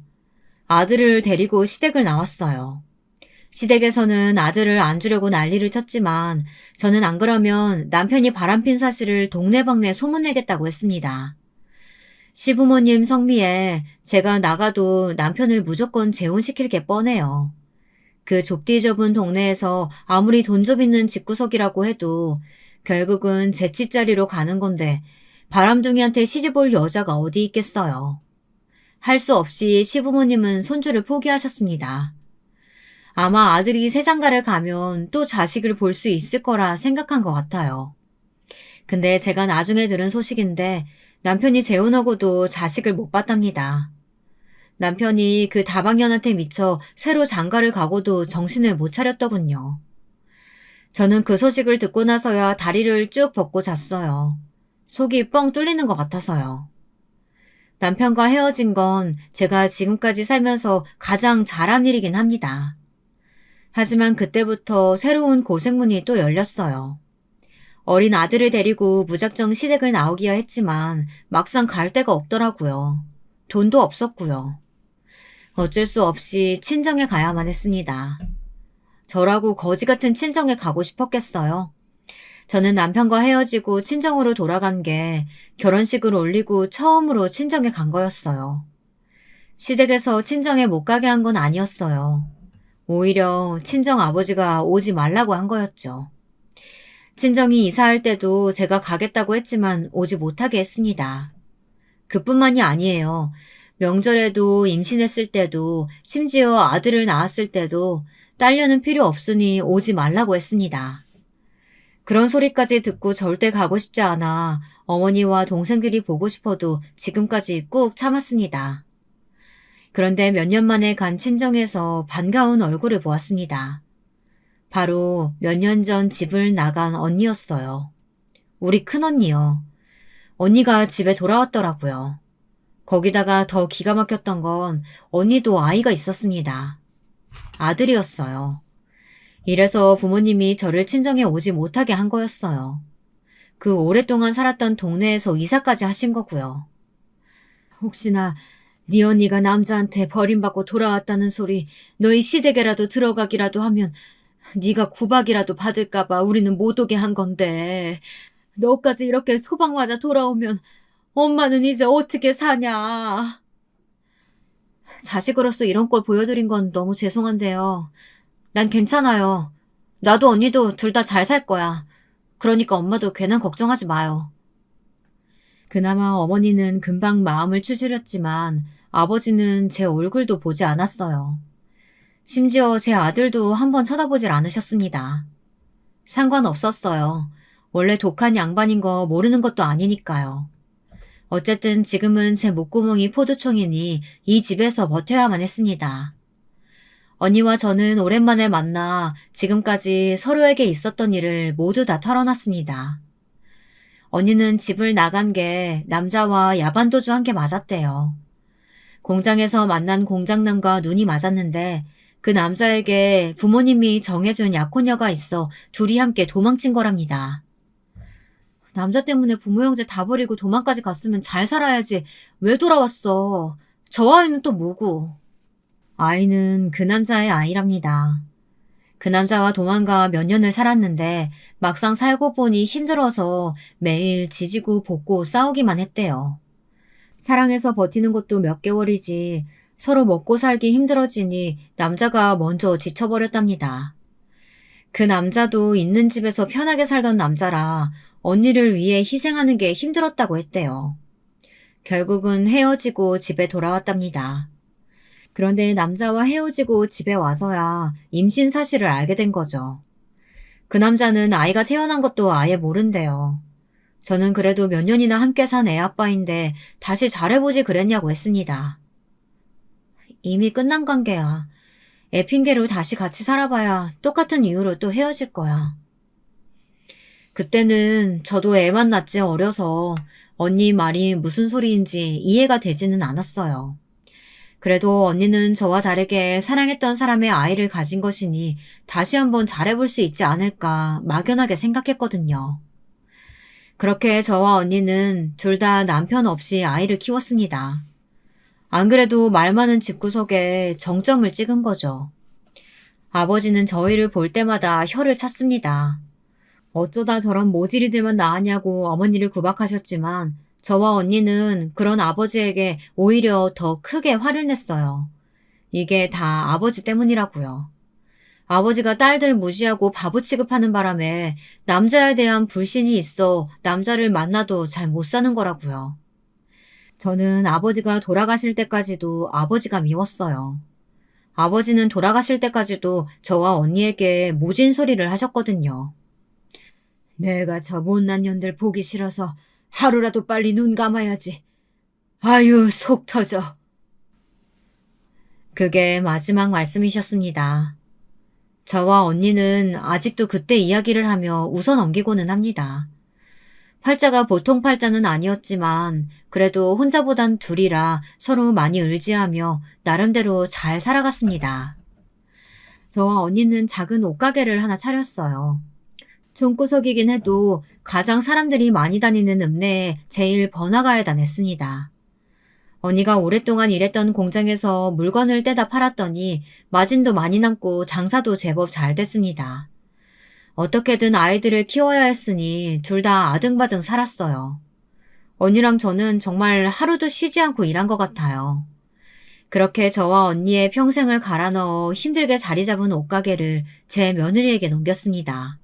아들을 데리고 시댁을 나왔어요. 시댁에서는 아들을 안 주려고 난리를 쳤지만 저는 안 그러면 남편이 바람핀 사실을 동네방네 소문내겠다고 했습니다. 시부모님 성미에 제가 나가도 남편을 무조건 재혼시킬 게 뻔해요. 그 좁디 좁은 동네에서 아무리 돈 좀 있는 집구석이라고 해도 결국은 제 칫자리로 가는 건데 바람둥이한테 시집올 여자가 어디 있겠어요. 할 수 없이 시부모님은 손주를 포기하셨습니다. 아마 아들이 새장가를 가면 또 자식을 볼 수 있을 거라 생각한 것 같아요. 근데 제가 나중에 들은 소식인데 남편이 재혼하고도 자식을 못 봤답니다. 남편이 그 다방년한테 미쳐 새로 장가를 가고도 정신을 못 차렸더군요. 저는 그 소식을 듣고 나서야 다리를 쭉 뻗고 잤어요. 속이 뻥 뚫리는 것 같아서요. 남편과 헤어진 건 제가 지금까지 살면서 가장 잘한 일이긴 합니다. 하지만 그때부터 새로운 고생문이 또 열렸어요. 어린 아들을 데리고 무작정 시댁을 나오기야 했지만 막상 갈 데가 없더라고요. 돈도 없었고요. 어쩔 수 없이 친정에 가야만 했습니다. 저라고 거지 같은 친정에 가고 싶었겠어요. 저는 남편과 헤어지고 친정으로 돌아간 게 결혼식을 올리고 처음으로 친정에 간 거였어요. 시댁에서 친정에 못 가게 한 건 아니었어요. 오히려 친정 아버지가 오지 말라고 한 거였죠. 친정이 이사할 때도 제가 가겠다고 했지만 오지 못하게 했습니다. 그뿐만이 아니에요. 명절에도 임신했을 때도 심지어 아들을 낳았을 때도 딸려는 필요 없으니 오지 말라고 했습니다. 그런 소리까지 듣고 절대 가고 싶지 않아 어머니와 동생들이 보고 싶어도 지금까지 꾹 참았습니다. 그런데 몇 년 만에 간 친정에서 반가운 얼굴을 보았습니다. 바로 몇 년 전 집을 나간 언니였어요. 우리 큰언니요. 언니가 집에 돌아왔더라고요. 거기다가 더 기가 막혔던 건 언니도 아이가 있었습니다. 아들이었어요. 이래서 부모님이 저를 친정에 오지 못하게 한 거였어요. 그 오랫동안 살았던 동네에서 이사까지 하신 거고요. 혹시나 네 언니가 남자한테 버림받고 돌아왔다는 소리 너희 시댁에라도 들어가기라도 하면 네가 구박이라도 받을까봐 우리는 못 오게 한 건데 너까지 이렇게 소방 맞아 돌아오면 엄마는 이제 어떻게 사냐. 자식으로서 이런 걸 보여드린 건 너무 죄송한데요. 난 괜찮아요. 나도 언니도 둘 다 잘 살 거야. 그러니까 엄마도 괜한 걱정하지 마요. 그나마 어머니는 금방 마음을 추스렸지만 아버지는 제 얼굴도 보지 않았어요. 심지어 제 아들도 한번 쳐다보질 않으셨습니다. 상관없었어요. 원래 독한 양반인 거 모르는 것도 아니니까요. 어쨌든 지금은 제 목구멍이 포도총이니 이 집에서 버텨야만 했습니다. 언니와 저는 오랜만에 만나 지금까지 서로에게 있었던 일을 모두 다 털어놨습니다. 언니는 집을 나간 게 남자와 야반도주한 게 맞았대요. 공장에서 만난 공장남과 눈이 맞았는데 그 남자에게 부모님이 정해준 약혼녀가 있어 둘이 함께 도망친 거랍니다. 남자 때문에 부모 형제 다 버리고 도망까지 갔으면 잘 살아야지 왜 돌아왔어. 저 아이는 또 뭐고. 아이는 그 남자의 아이랍니다. 그 남자와 도망가 몇 년을 살았는데 막상 살고 보니 힘들어서 매일 지지고 볶고 싸우기만 했대요. 사랑해서 버티는 것도 몇 개월이지 서로 먹고 살기 힘들어지니 남자가 먼저 지쳐버렸답니다. 그 남자도 있는 집에서 편하게 살던 남자라 언니를 위해 희생하는 게 힘들었다고 했대요. 결국은 헤어지고 집에 돌아왔답니다. 그런데 남자와 헤어지고 집에 와서야 임신 사실을 알게 된 거죠. 그 남자는 아이가 태어난 것도 아예 모른대요. 저는 그래도 몇 년이나 함께 산 애 아빠인데 다시 잘해보지 그랬냐고 했습니다. 이미 끝난 관계야. 애 핑계로 다시 같이 살아봐야 똑같은 이유로 또 헤어질 거야. 그때는 저도 애만 낳지 어려서 언니 말이 무슨 소리인지 이해가 되지는 않았어요. 그래도 언니는 저와 다르게 사랑했던 사람의 아이를 가진 것이니 다시 한번 잘해볼 수 있지 않을까 막연하게 생각했거든요. 그렇게 저와 언니는 둘 다 남편 없이 아이를 키웠습니다. 안 그래도 말 많은 집구석에 정점을 찍은 거죠. 아버지는 저희를 볼 때마다 혀를 찼습니다. 어쩌다 저런 모질이들만 낳았냐고 어머니를 구박하셨지만 저와 언니는 그런 아버지에게 오히려 더 크게 화를 냈어요. 이게 다 아버지 때문이라고요. 아버지가 딸들 무시하고 바보 취급하는 바람에 남자에 대한 불신이 있어 남자를 만나도 잘 못 사는 거라고요. 저는 아버지가 돌아가실 때까지도 아버지가 미웠어요. 아버지는 돌아가실 때까지도 저와 언니에게 모진 소리를 하셨거든요. 내가 저 못난 년들 보기 싫어서 하루라도 빨리 눈 감아야지. 아유, 속 터져. 그게 마지막 말씀이셨습니다. 저와 언니는 아직도 그때 이야기를 하며 웃어 넘기고는 합니다. 팔자가 보통 팔자는 아니었지만 그래도 혼자보단 둘이라 서로 많이 의지하며 나름대로 잘 살아갔습니다. 저와 언니는 작은 옷가게를 하나 차렸어요. 총구석이긴 해도 가장 사람들이 많이 다니는 읍내에 제일 번화가에 다녔습니다. 언니가 오랫동안 일했던 공장에서 물건을 떼다 팔았더니 마진도 많이 남고 장사도 제법 잘 됐습니다. 어떻게든 아이들을 키워야 했으니 둘 다 아등바등 살았어요. 언니랑 저는 정말 하루도 쉬지 않고 일한 것 같아요. 그렇게 저와 언니의 평생을 갈아 넣어 힘들게 자리 잡은 옷가게를 제 며느리에게 넘겼습니다.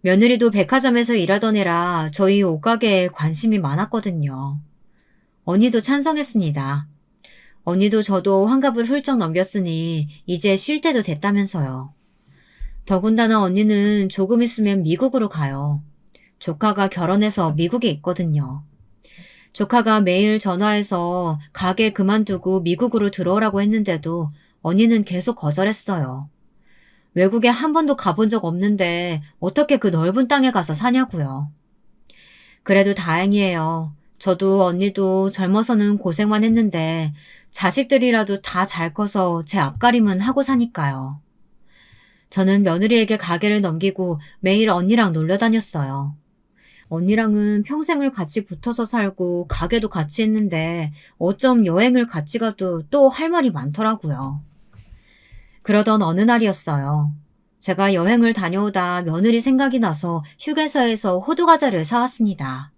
며느리도 백화점에서 일하던 애라 저희 옷가게에 관심이 많았거든요. 언니도 찬성했습니다. 언니도 저도 환갑을 훌쩍 넘겼으니 이제 쉴 때도 됐다면서요. 더군다나 언니는 조금 있으면 미국으로 가요. 조카가 결혼해서 미국에 있거든요. 조카가 매일 전화해서 가게 그만두고 미국으로 들어오라고 했는데도 언니는 계속 거절했어요. 외국에 한 번도 가본 적 없는데 어떻게 그 넓은 땅에 가서 사냐고요. 그래도 다행이에요. 저도 언니도 젊어서는 고생만 했는데 자식들이라도 다 잘 커서 제 앞가림은 하고 사니까요. 저는 며느리에게 가게를 넘기고 매일 언니랑 놀러 다녔어요. 언니랑은 평생을 같이 붙어서 살고 가게도 같이 했는데 어쩜 여행을 같이 가도 또 할 말이 많더라고요. 그러던 어느 날이었어요. 제가 여행을 다녀오다 며느리 생각이 나서 휴게소에서 호두과자를 사왔습니다.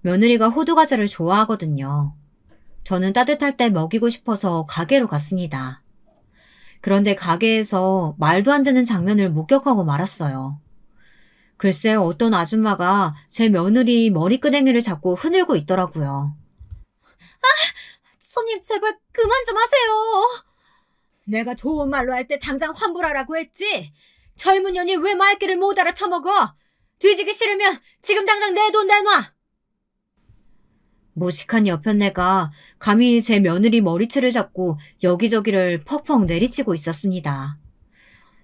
며느리가 호두과자를 좋아하거든요. 저는 따뜻할 때 먹이고 싶어서 가게로 갔습니다. 그런데 가게에서 말도 안 되는 장면을 목격하고 말았어요. 글쎄 어떤 아줌마가 제 며느리 머리끄댕이를 잡고 흐늘고 있더라고요. 손님 제발 그만 좀 하세요. 내가 좋은 말로 할 때 당장 환불하라고 했지. 젊은 년이 왜 말귀를 못 알아쳐먹어. 뒤지기 싫으면 지금 당장 내 돈 내놔. 무식한 여편네가 감히 제 며느리 머리채를 잡고 여기저기를 퍽퍽 내리치고 있었습니다.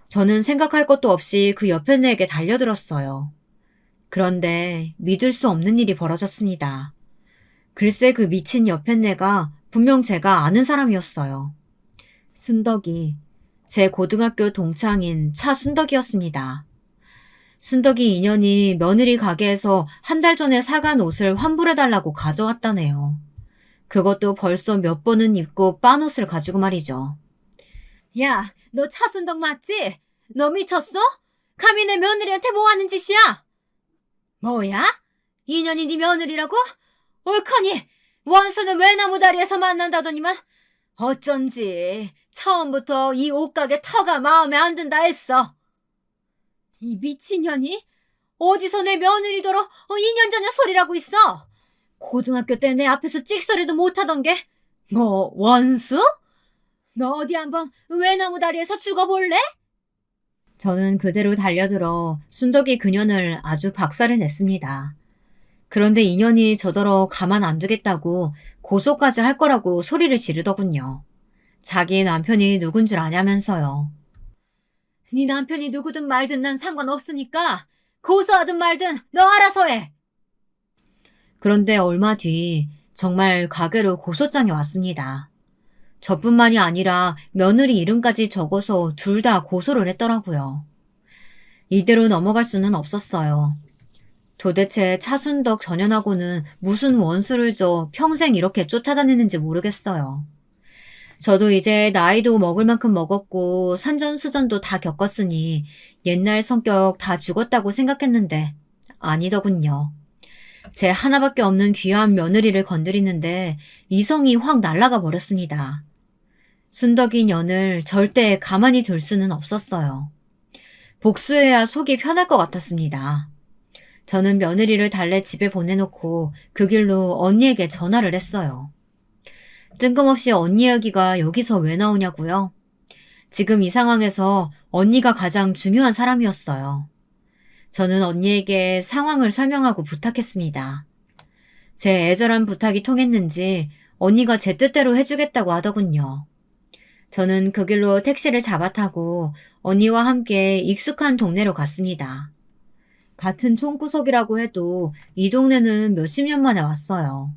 저는 생각할 것도 없이 그 여편네에게 달려들었어요. 그런데 믿을 수 없는 일이 벌어졌습니다. 글쎄 그 미친 여편네가 분명 제가 아는 사람이었어요. 순덕이, 제 고등학교 동창인 차순덕이었습니다. 순덕이 인연이 며느리 가게에서 한 달 전에 사간 옷을 환불해달라고 가져왔다네요. 그것도 벌써 몇 번은 입고 빤 옷을 가지고 말이죠. 야, 너 차순덕 맞지? 너 미쳤어? 감히 내 며느리한테 뭐 하는 짓이야? 뭐야? 인연이 네 며느리라고? 옳거니 원수는 외나무 다리에서 만난다더니만 어쩐지 처음부터 이 옷가게 터가 마음에 안 든다 했어. 이 미친년이? 어디서 내 며느리더러 2년 전의 소리라고 있어? 고등학교 때 내 앞에서 찍소리도 못하던 게 뭐 원수? 너 어디 한번 외나무 다리에서 죽어볼래? 저는 그대로 달려들어 순덕이 그년을 아주 박살을 냈습니다. 그런데 인연이 저더러 가만 안 두겠다고 고소까지 할 거라고 소리를 지르더군요. 자기 남편이 누군 줄 아냐면서요. 네 남편이 누구든 말든 난 상관없으니까 고소하든 말든 너 알아서 해. 그런데 얼마 뒤 정말 가게로 고소장이 왔습니다. 저뿐만이 아니라 며느리 이름까지 적어서 둘 다 고소를 했더라고요. 이대로 넘어갈 수는 없었어요. 도대체 차순덕 전현하고는 무슨 원수를 줘 평생 이렇게 쫓아다니는지 모르겠어요. 저도 이제 나이도 먹을 만큼 먹었고 산전수전도 다 겪었으니 옛날 성격 다 죽었다고 생각했는데 아니더군요. 제 하나밖에 없는 귀한 며느리를 건드리는데 이성이 확 날아가 버렸습니다. 순덕이 년을 절대 가만히 둘 수는 없었어요. 복수해야 속이 편할 것 같았습니다. 저는 며느리를 달래 집에 보내놓고 그 길로 언니에게 전화를 했어요. 뜬금없이 언니 이야기가 여기서 왜 나오냐고요? 지금 이 상황에서 언니가 가장 중요한 사람이었어요. 저는 언니에게 상황을 설명하고 부탁했습니다. 제 애절한 부탁이 통했는지 언니가 제 뜻대로 해주겠다고 하더군요. 저는 그 길로 택시를 잡아타고 언니와 함께 익숙한 동네로 갔습니다. 같은 총구석이라고 해도 이 동네는 몇십 년 만에 왔어요.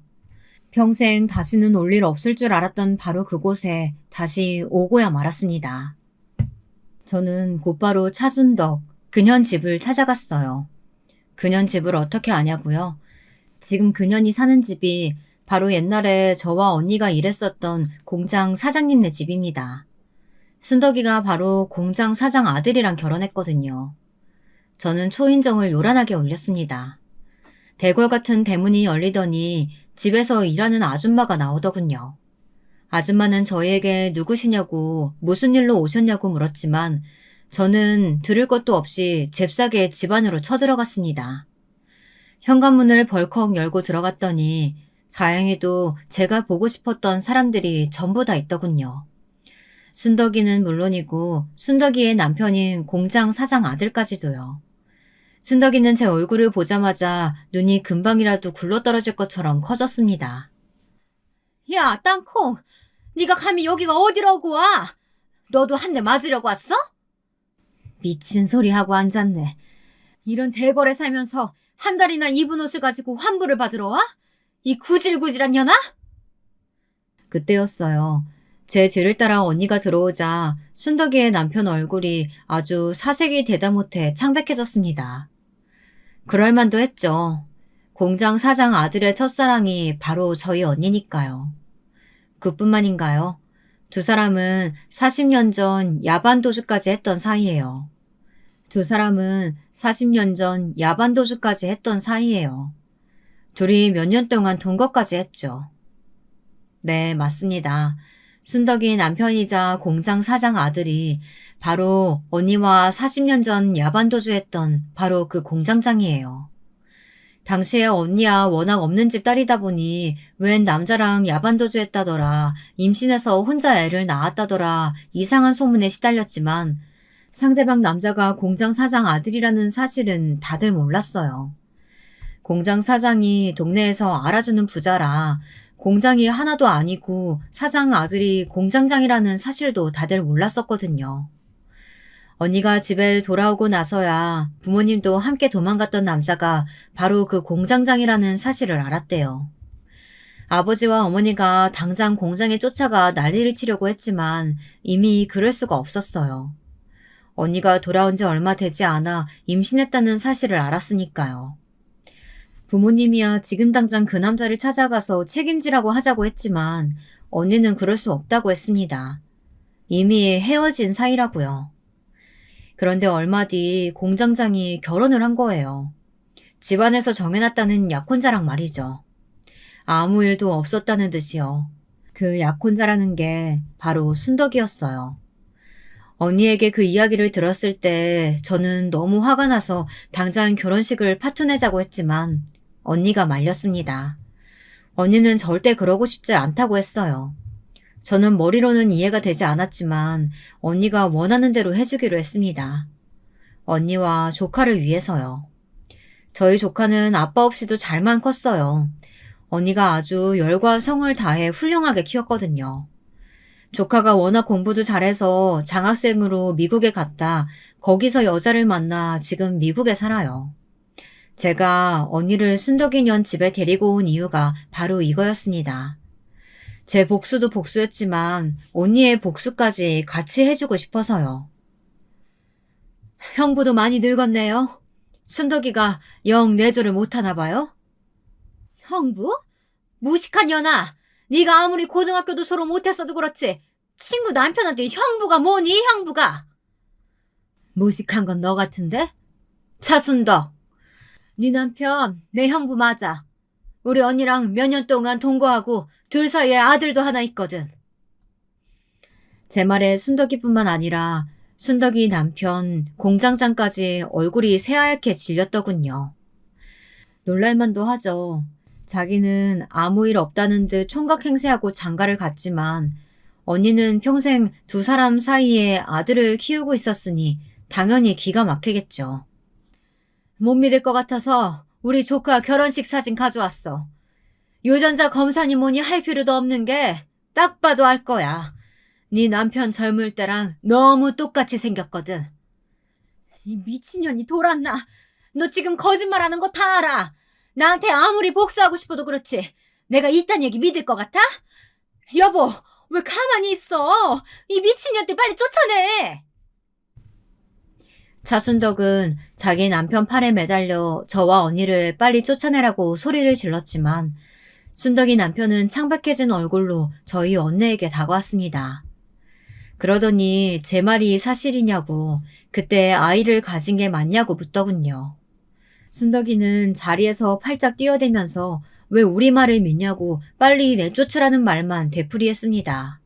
평생 다시는 올 일 없을 줄 알았던 바로 그곳에 다시 오고야 말았습니다. 저는 곧바로 차순덕, 그년 집을 찾아갔어요. 그년 집을 어떻게 아냐고요? 지금 그년이 사는 집이 바로 옛날에 저와 언니가 일했었던 공장 사장님네 집입니다. 순덕이가 바로 공장 사장 아들이랑 결혼했거든요. 저는 초인종을 요란하게 울렸습니다. 대궐 같은 대문이 열리더니 집에서 일하는 아줌마가 나오더군요. 아줌마는 저희에게 누구시냐고 무슨 일로 오셨냐고 물었지만 저는 들을 것도 없이 잽싸게 집 안으로 쳐들어갔습니다. 현관문을 벌컥 열고 들어갔더니 다행히도 제가 보고 싶었던 사람들이 전부 다 있더군요. 순덕이는 물론이고 순덕이의 남편인 공장 사장 아들까지도요. 순덕이는 제 얼굴을 보자마자 눈이 금방이라도 굴러떨어질 것처럼 커졌습니다. 야, 땅콩! 네가 감히 여기가 어디라고 와? 너도 한 대 맞으려고 왔어? 미친 소리 하고 앉았네. 이런 대궐에 살면서 한 달이나 입은 옷을 가지고 환불을 받으러 와? 이 구질구질한 년아? 그때였어요. 제 뒤를 따라 언니가 들어오자 순덕이의 남편 얼굴이 아주 사색이 되다 못해 창백해졌습니다. 그럴 만도 했죠. 공장 사장 아들의 첫사랑이 바로 저희 언니니까요. 그뿐만인가요? 두 사람은 40년 전 야반도주까지 했던 사이예요. 두 사람은 40년 전 야반도주까지 했던 사이예요. 둘이 몇 년 동안 동거까지 했죠. 네, 맞습니다. 순덕이 남편이자 공장 사장 아들이 바로 언니와 40년 전 야반도주했던 바로 그 공장장이에요. 당시에 언니야 워낙 없는 집 딸이다 보니 웬 남자랑 야반도주했다더라, 임신해서 혼자 애를 낳았다더라 이상한 소문에 시달렸지만 상대방 남자가 공장 사장 아들이라는 사실은 다들 몰랐어요. 공장 사장이 동네에서 알아주는 부자라 공장이 하나도 아니고 사장 아들이 공장장이라는 사실도 다들 몰랐었거든요. 언니가 집에 돌아오고 나서야 부모님도 함께 도망갔던 남자가 바로 그 공장장이라는 사실을 알았대요. 아버지와 어머니가 당장 공장에 쫓아가 난리를 치려고 했지만 이미 그럴 수가 없었어요. 언니가 돌아온 지 얼마 되지 않아 임신했다는 사실을 알았으니까요. 부모님이야 지금 당장 그 남자를 찾아가서 책임지라고 하자고 했지만 언니는 그럴 수 없다고 했습니다. 이미 헤어진 사이라고요. 그런데 얼마 뒤 공장장이 결혼을 한 거예요. 집안에서 정해놨다는 약혼자랑 말이죠. 아무 일도 없었다는 듯이요. 그 약혼자라는 게 바로 순덕이었어요. 언니에게 그 이야기를 들었을 때 저는 너무 화가 나서 당장 결혼식을 파투내자고 했지만 언니가 말렸습니다. 언니는 절대 그러고 싶지 않다고 했어요. 저는 머리로는 이해가 되지 않았지만 언니가 원하는 대로 해주기로 했습니다. 언니와 조카를 위해서요. 저희 조카는 아빠 없이도 잘만 컸어요. 언니가 아주 열과 성을 다해 훌륭하게 키웠거든요. 조카가 워낙 공부도 잘해서 장학생으로 미국에 갔다 거기서 여자를 만나 지금 미국에 살아요. 제가 언니를 순덕이 년 집에 데리고 온 이유가 바로 이거였습니다. 제 복수도 복수였지만 언니의 복수까지 같이 해주고 싶어서요. 형부도 많이 늙었네요. 순덕이가 영 내조를 못하나 봐요? 형부? 무식한 년아. 네가 아무리 고등학교도 졸업 못했어도 그렇지. 친구 남편한테 형부가 뭐니 형부가. 무식한 건 너 같은데? 차순덕. 네 남편 내 형부 맞아. 우리 언니랑 몇 년 동안 동거하고 둘 사이에 아들도 하나 있거든. 제 말에 순덕이뿐만 아니라 순덕이 남편 공장장까지 얼굴이 새하얗게 질렸더군요. 놀랄만도 하죠. 자기는 아무 일 없다는 듯 총각 행세하고 장가를 갔지만 언니는 평생 두 사람 사이에 아들을 키우고 있었으니 당연히 기가 막히겠죠. 못 믿을 것 같아서 우리 조카 결혼식 사진 가져왔어. 유전자 검사니 뭐니 할 필요도 없는 게 딱 봐도 알 거야. 네 남편 젊을 때랑 너무 똑같이 생겼거든. 이 미친년이 돌았나? 너 지금 거짓말하는 거 다 알아. 나한테 아무리 복수하고 싶어도 그렇지. 내가 이딴 얘기 믿을 것 같아? 여보, 왜 가만히 있어? 이 미친년들 빨리 쫓아내. 차순덕은 자기 남편 팔에 매달려 저와 언니를 빨리 쫓아내라고 소리를 질렀지만 순덕이 남편은 창백해진 얼굴로 저희 언니에게 다가왔습니다. 그러더니 제 말이 사실이냐고 그때 아이를 가진 게 맞냐고 묻더군요. 순덕이는 자리에서 팔짝 뛰어대면서 왜 우리 말을 믿냐고 빨리 내쫓으라는 말만 되풀이했습니다.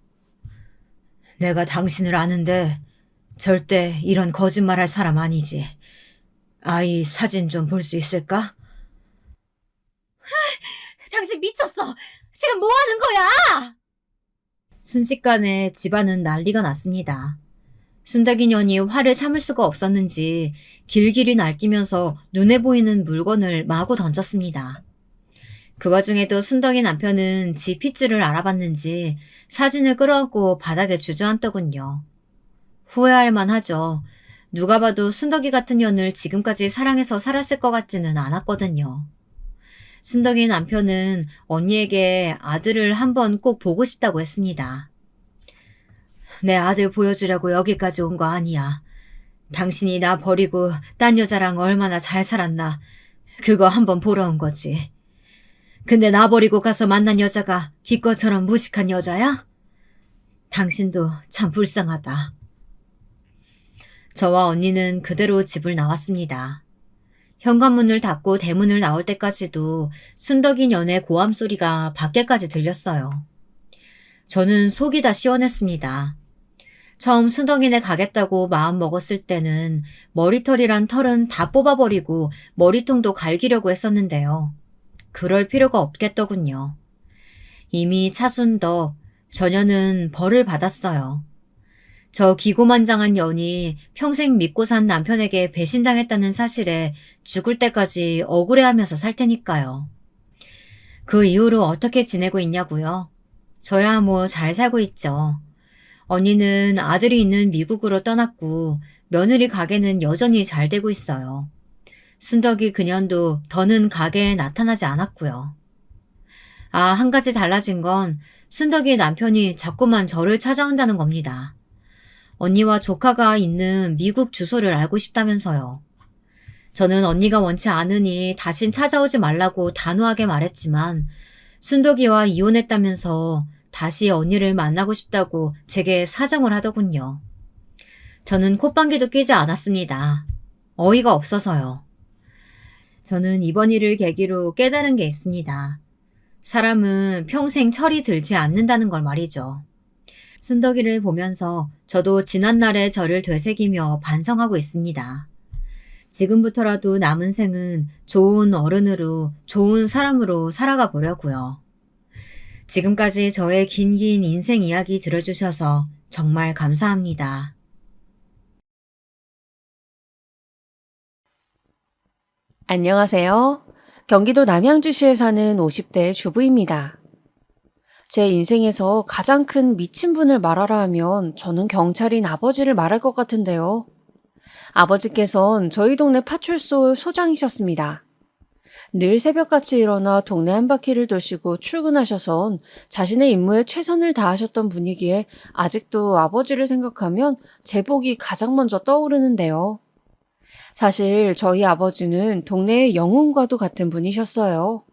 내가 당신을 아는데 절대 이런 거짓말할 사람 아니지. 아이 사진 좀 볼 수 있을까? 당신 미쳤어! 지금 뭐 하는 거야! 순식간에 집안은 난리가 났습니다. 순덕이 년이 화를 참을 수가 없었는지 길길이 날뛰면서 눈에 보이는 물건을 마구 던졌습니다. 그 와중에도 순덕이 남편은 지 핏줄을 알아봤는지 사진을 끌어안고 바닥에 주저앉더군요. 후회할 만하죠. 누가 봐도 순덕이 같은 년을 지금까지 사랑해서 살았을 것 같지는 않았거든요. 순덕이 남편은 언니에게 아들을 한번 꼭 보고 싶다고 했습니다. 내 아들 보여주려고 여기까지 온 거 아니야. 당신이 나 버리고 딴 여자랑 얼마나 잘 살았나 그거 한번 보러 온 거지. 근데 나 버리고 가서 만난 여자가 기껏처럼 무식한 여자야? 당신도 참 불쌍하다. 저와 언니는 그대로 집을 나왔습니다. 현관문을 닫고 대문을 나올 때까지도 순덕이 년의 고함 소리가 밖에까지 들렸어요. 저는 속이 다 시원했습니다. 처음 순덕이네 가겠다고 마음 먹었을 때는 머리털이란 털은 다 뽑아버리고 머리통도 갈기려고 했었는데요. 그럴 필요가 없겠더군요. 이미 차순덕, 저녀는 벌을 받았어요. 저 기고만장한 년이 평생 믿고 산 남편에게 배신당했다는 사실에 죽을 때까지 억울해하면서 살 테니까요. 그 이후로 어떻게 지내고 있냐고요? 저야 뭐 잘 살고 있죠. 언니는 아들이 있는 미국으로 떠났고 며느리 가게는 여전히 잘 되고 있어요. 순덕이 그년도 더는 가게에 나타나지 않았고요. 아, 한 가지 달라진 건 순덕이 남편이 자꾸만 저를 찾아온다는 겁니다. 언니와 조카가 있는 미국 주소를 알고 싶다면서요. 저는 언니가 원치 않으니 다신 찾아오지 말라고 단호하게 말했지만 순덕이와 이혼했다면서 다시 언니를 만나고 싶다고 제게 사정을 하더군요. 저는 콧방귀도 끼지 않았습니다. 어이가 없어서요. 저는 이번 일을 계기로 깨달은 게 있습니다. 사람은 평생 철이 들지 않는다는 걸 말이죠. 순덕이를 보면서 저도 지난날의 저를 되새기며 반성하고 있습니다. 지금부터라도 남은 생은 좋은 어른으로, 좋은 사람으로 살아가 보려고요. 지금까지 저의 긴긴 인생 이야기 들어주셔서 정말 감사합니다.
안녕하세요. 경기도 남양주시에 사는 50대 주부입니다. 제 인생에서 가장 큰 미친 분을 말하라 하면 저는 경찰인 아버지를 말할 것 같은데요. 아버지께선 저희 동네 파출소 소장이셨습니다. 늘 새벽같이 일어나 동네 한 바퀴를 도시고 출근하셔선 자신의 임무에 최선을 다하셨던 분이기에 아직도 아버지를 생각하면 제복이 가장 먼저 떠오르는데요. 사실 저희 아버지는 동네의 영웅과도 같은 분이셨어요.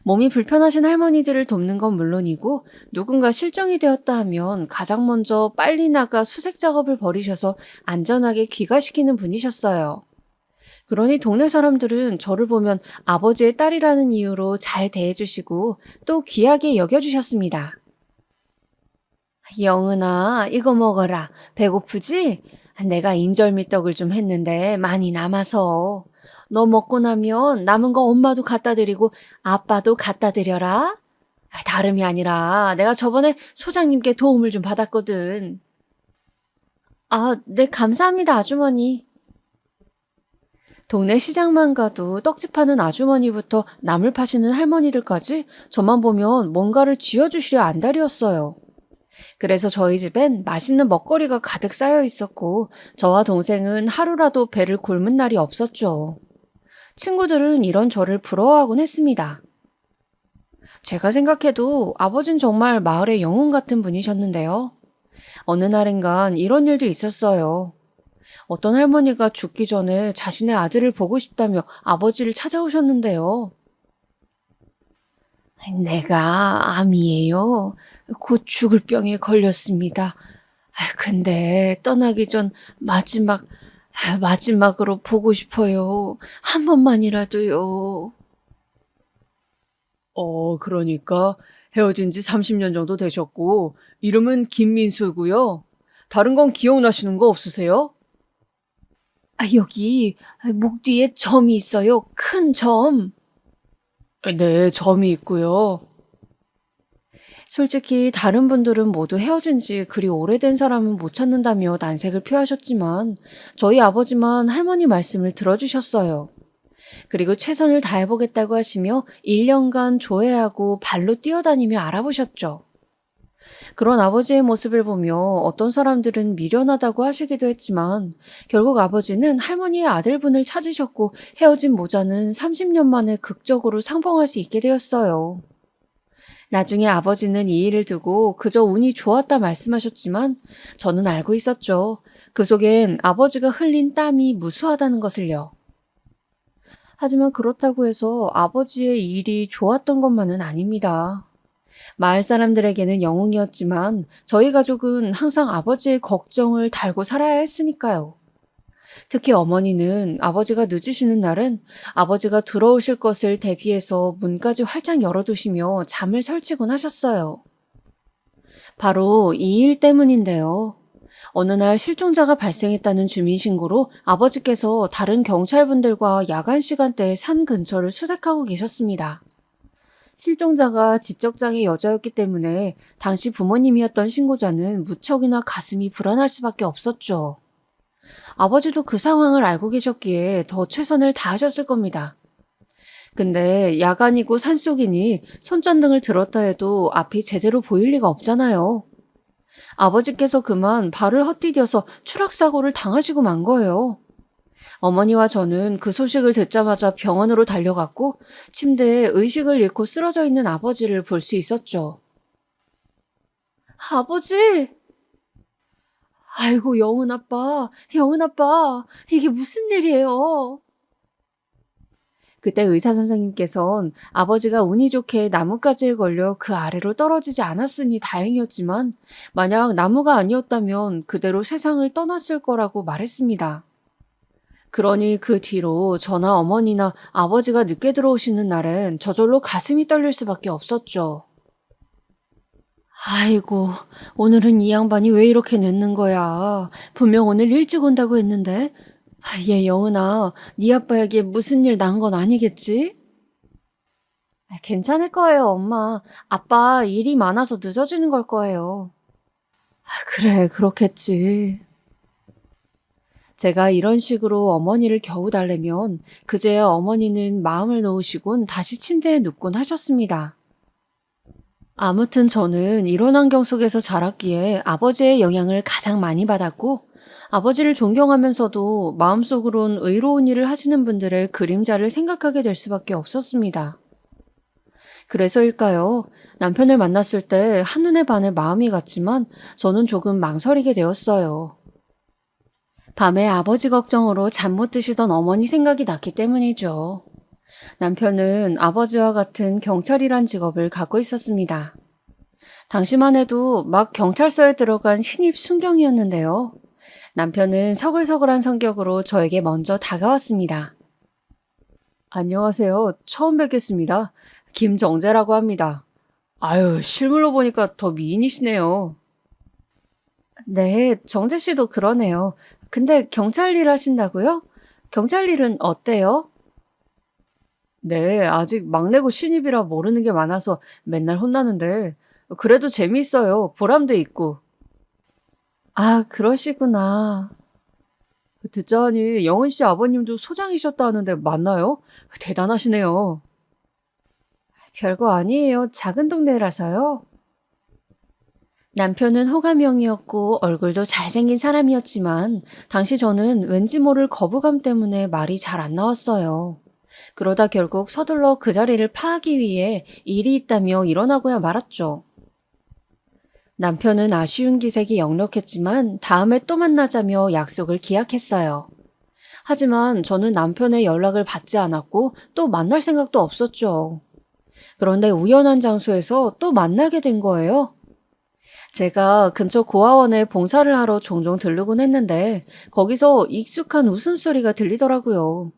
몸이 불편하신 할머니들을 돕는 건 물론이고 누군가 실종이 되었다 하면 가장 먼저 빨리 나가 수색 작업을 벌이셔서 안전하게 귀가시키는 분이셨어요. 그러니 동네 사람들은 저를 보면 아버지의 딸이라는 이유로 잘 대해주시고 또 귀하게 여겨주셨습니다. 영은아, 이거 먹어라. 배고프지? 내가 인절미떡을 좀 했는데 많이 남아서. 너 먹고 나면 남은 거 엄마도 갖다 드리고 아빠도 갖다 드려라. 다름이 아니라 내가 저번에 소장님께 도움을 좀 받았거든. 아, 네, 감사합니다, 아주머니. 동네 시장만 가도 떡집 파는 아주머니부터 나물 파시는 할머니들까지 저만 보면 뭔가를 쥐어주시려 안달이었어요. 그래서 저희 집엔 맛있는 먹거리가 가득 쌓여 있었고 저와 동생은 하루라도 배를 굶은 날이 없었죠. 친구들은 이런 저를 부러워하곤 했습니다. 제가 생각해도 아버진 정말 마을의 영웅 같은 분이셨는데요. 어느 날인간 이런 일도 있었어요. 어떤 할머니가 죽기 전에 자신의 아들을 보고 싶다며 아버지를 찾아오셨는데요. 내가 암이에요. 곧 죽을 병에 걸렸습니다. 근데 떠나기 전 마지막으로 보고 싶어요. 한 번만이라도요.
그러니까 헤어진 지 30년 정도 되셨고, 이름은 김민수고요. 다른 건 기억나시는 거 없으세요?
여기 목 뒤에 점이 있어요. 큰 점.
네, 점이 있고요.
솔직히 다른 분들은 모두 헤어진 지 그리 오래된 사람은 못 찾는다며 난색을 표하셨지만 저희 아버지만 할머니 말씀을 들어주셨어요. 그리고 최선을 다해보겠다고 하시며 1년간 조회하고 발로 뛰어다니며 알아보셨죠. 그런 아버지의 모습을 보며 어떤 사람들은 미련하다고 하시기도 했지만 결국 아버지는 할머니의 아들분을 찾으셨고 헤어진 모자는 30년 만에 극적으로 상봉할 수 있게 되었어요. 나중에 아버지는 이 일을 두고 그저 운이 좋았다 말씀하셨지만 저는 알고 있었죠. 그 속엔 아버지가 흘린 땀이 무수하다는 것을요. 하지만 그렇다고 해서 아버지의 일이 좋았던 것만은 아닙니다. 마을 사람들에게는 영웅이었지만 저희 가족은 항상 아버지의 걱정을 달고 살아야 했으니까요. 특히 어머니는 아버지가 늦으시는 날은 아버지가 들어오실 것을 대비해서 문까지 활짝 열어두시며 잠을 설치곤 하셨어요. 바로 이 일 때문인데요. 어느 날 실종자가 발생했다는 주민신고로 아버지께서 다른 경찰분들과 야간 시간대에 산 근처를 수색하고 계셨습니다. 실종자가 지적장애 여자였기 때문에 당시 부모님이었던 신고자는 무척이나 가슴이 불안할 수밖에 없었죠. 아버지도 그 상황을 알고 계셨기에 더 최선을 다하셨을 겁니다. 근데 야간이고 산속이니 손전등을 들었다 해도 앞이 제대로 보일 리가 없잖아요. 아버지께서 그만 발을 헛디뎌서 추락사고를 당하시고 만 거예요. 어머니와 저는 그 소식을 듣자마자 병원으로 달려갔고 침대에 의식을 잃고 쓰러져 있는 아버지를 볼 수 있었죠. 아버지! 아이고, 영은 아빠, 이게 무슨 일이에요? 그때 의사 선생님께선 아버지가 운이 좋게 나뭇가지에 걸려 그 아래로 떨어지지 않았으니 다행이었지만 만약 나무가 아니었다면 그대로 세상을 떠났을 거라고 말했습니다. 그러니 그 뒤로 저나 어머니나 아버지가 늦게 들어오시는 날엔 저절로 가슴이 떨릴 수밖에 없었죠. 아이고, 오늘은 이 양반이 왜 이렇게 늦는 거야. 분명 오늘 일찍 온다고 했는데. 얘 영은아, 네 아빠에게 무슨 일 난 건 아니겠지? 괜찮을 거예요, 엄마. 아빠 일이 많아서 늦어지는 걸 거예요. 그래, 그렇겠지. 제가 이런 식으로 어머니를 겨우 달래면 그제야 어머니는 마음을 놓으시곤 다시 침대에 눕곤 하셨습니다. 아무튼 저는 이런 환경 속에서 자랐기에 아버지의 영향을 가장 많이 받았고, 아버지를 존경하면서도 마음속으론 의로운 일을 하시는 분들의 그림자를 생각하게 될 수밖에 없었습니다. 그래서일까요? 남편을 만났을 때 한눈에 반해 마음이 갔지만 저는 조금 망설이게 되었어요. 밤에 아버지 걱정으로 잠 못 드시던 어머니 생각이 났기 때문이죠. 남편은 아버지와 같은 경찰이란 직업을 갖고 있었습니다. 당시만 해도 막 경찰서에 들어간 신입 순경이었는데요. 남편은 서글서글한 성격으로 저에게 먼저 다가왔습니다.
안녕하세요. 처음 뵙겠습니다. 김정재라고 합니다. 아유, 실물로 보니까 더 미인이시네요.
네, 정재 씨도 그러네요. 근데 경찰 일 하신다고요? 경찰 일은 어때요?
네, 아직 막내고 신입이라 모르는 게 많아서 맨날 혼나는데, 그래도 재미있어요. 보람도 있고.
아, 그러시구나.
듣자 하니 영은 씨 아버님도 소장이셨다 하는데 맞나요? 대단하시네요.
별거 아니에요. 작은 동네라서요. 남편은 호감형이었고 얼굴도 잘생긴 사람이었지만 당시 저는 왠지 모를 거부감 때문에 말이 잘 안 나왔어요. 그러다 결국 서둘러 그 자리를 파하기 위해 일이 있다며 일어나고야 말았죠. 남편은 아쉬운 기색이 역력했지만 다음에 또 만나자며 약속을 기약했어요. 하지만 저는 남편의 연락을 받지 않았고 또 만날 생각도 없었죠. 그런데 우연한 장소에서 또 만나게 된 거예요. 제가 근처 고아원에 봉사를 하러 종종 들르곤 했는데 거기서 익숙한 웃음소리가 들리더라고요.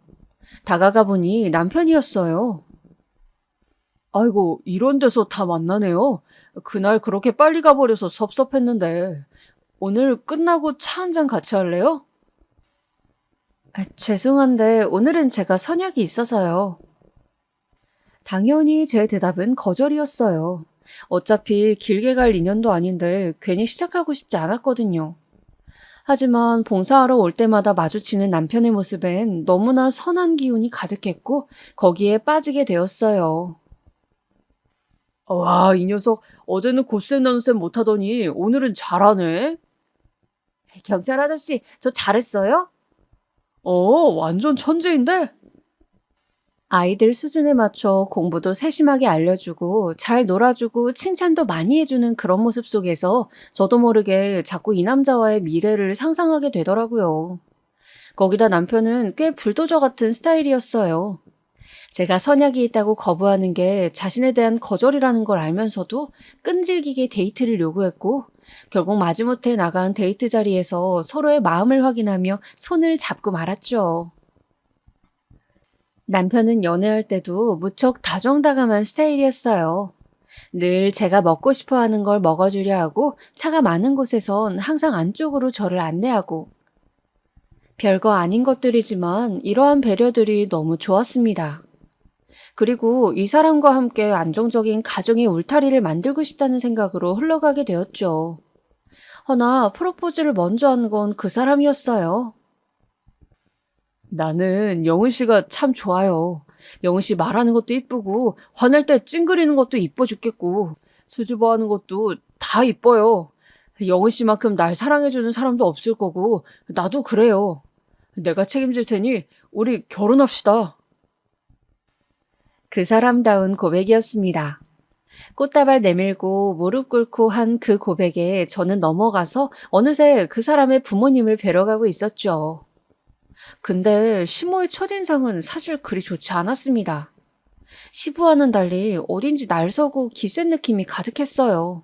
다가가 보니 남편이었어요.
아이고, 이런 데서 다 만나네요. 그날 그렇게 빨리 가버려서 섭섭했는데, 오늘 끝나고 차 한잔 같이 할래요?
죄송한데 오늘은 제가 선약이 있어서요. 당연히 제 대답은 거절이었어요. 어차피 길게 갈 인연도 아닌데 괜히 시작하고 싶지 않았거든요. 하지만 봉사하러 올 때마다 마주치는 남편의 모습엔 너무나 선한 기운이 가득했고 거기에 빠지게 되었어요.
와, 이 녀석 어제는 곧셈 나눗셈 못하더니 오늘은 잘하네.
경찰 아저씨, 저 잘했어요?
완전 천재인데?
아이들 수준에 맞춰 공부도 세심하게 알려주고 잘 놀아주고 칭찬도 많이 해주는 그런 모습 속에서 저도 모르게 자꾸 이 남자와의 미래를 상상하게 되더라고요. 거기다 남편은 꽤 불도저 같은 스타일이었어요. 제가 선약이 있다고 거부하는 게 자신에 대한 거절이라는 걸 알면서도 끈질기게 데이트를 요구했고 결국 마지못해 나간 데이트 자리에서 서로의 마음을 확인하며 손을 잡고 말았죠. 남편은 연애할 때도 무척 다정다감한 스타일이었어요. 늘 제가 먹고 싶어 하는 걸 먹어주려 하고 차가 많은 곳에선 항상 안쪽으로 저를 안내하고 별거 아닌 것들이지만 이러한 배려들이 너무 좋았습니다. 그리고 이 사람과 함께 안정적인 가정의 울타리를 만들고 싶다는 생각으로 흘러가게 되었죠. 허나 프로포즈를 먼저 한 건 그 사람이었어요.
나는 영은 씨가 참 좋아요. 영은 씨 말하는 것도 이쁘고, 화낼 때 찡그리는 것도 이뻐 죽겠고, 수줍어하는 것도 다 이뻐요. 영은 씨만큼 날 사랑해주는 사람도 없을 거고, 나도 그래요. 내가 책임질 테니, 우리 결혼합시다.
그 사람다운 고백이었습니다. 꽃다발 내밀고 무릎 꿇고 한 그 고백에 저는 넘어가서 어느새 그 사람의 부모님을 뵈러 가고 있었죠. 근데 시모의 첫인상은 사실 그리 좋지 않았습니다. 시부와는 달리 어딘지 날서고 기센 느낌이 가득했어요.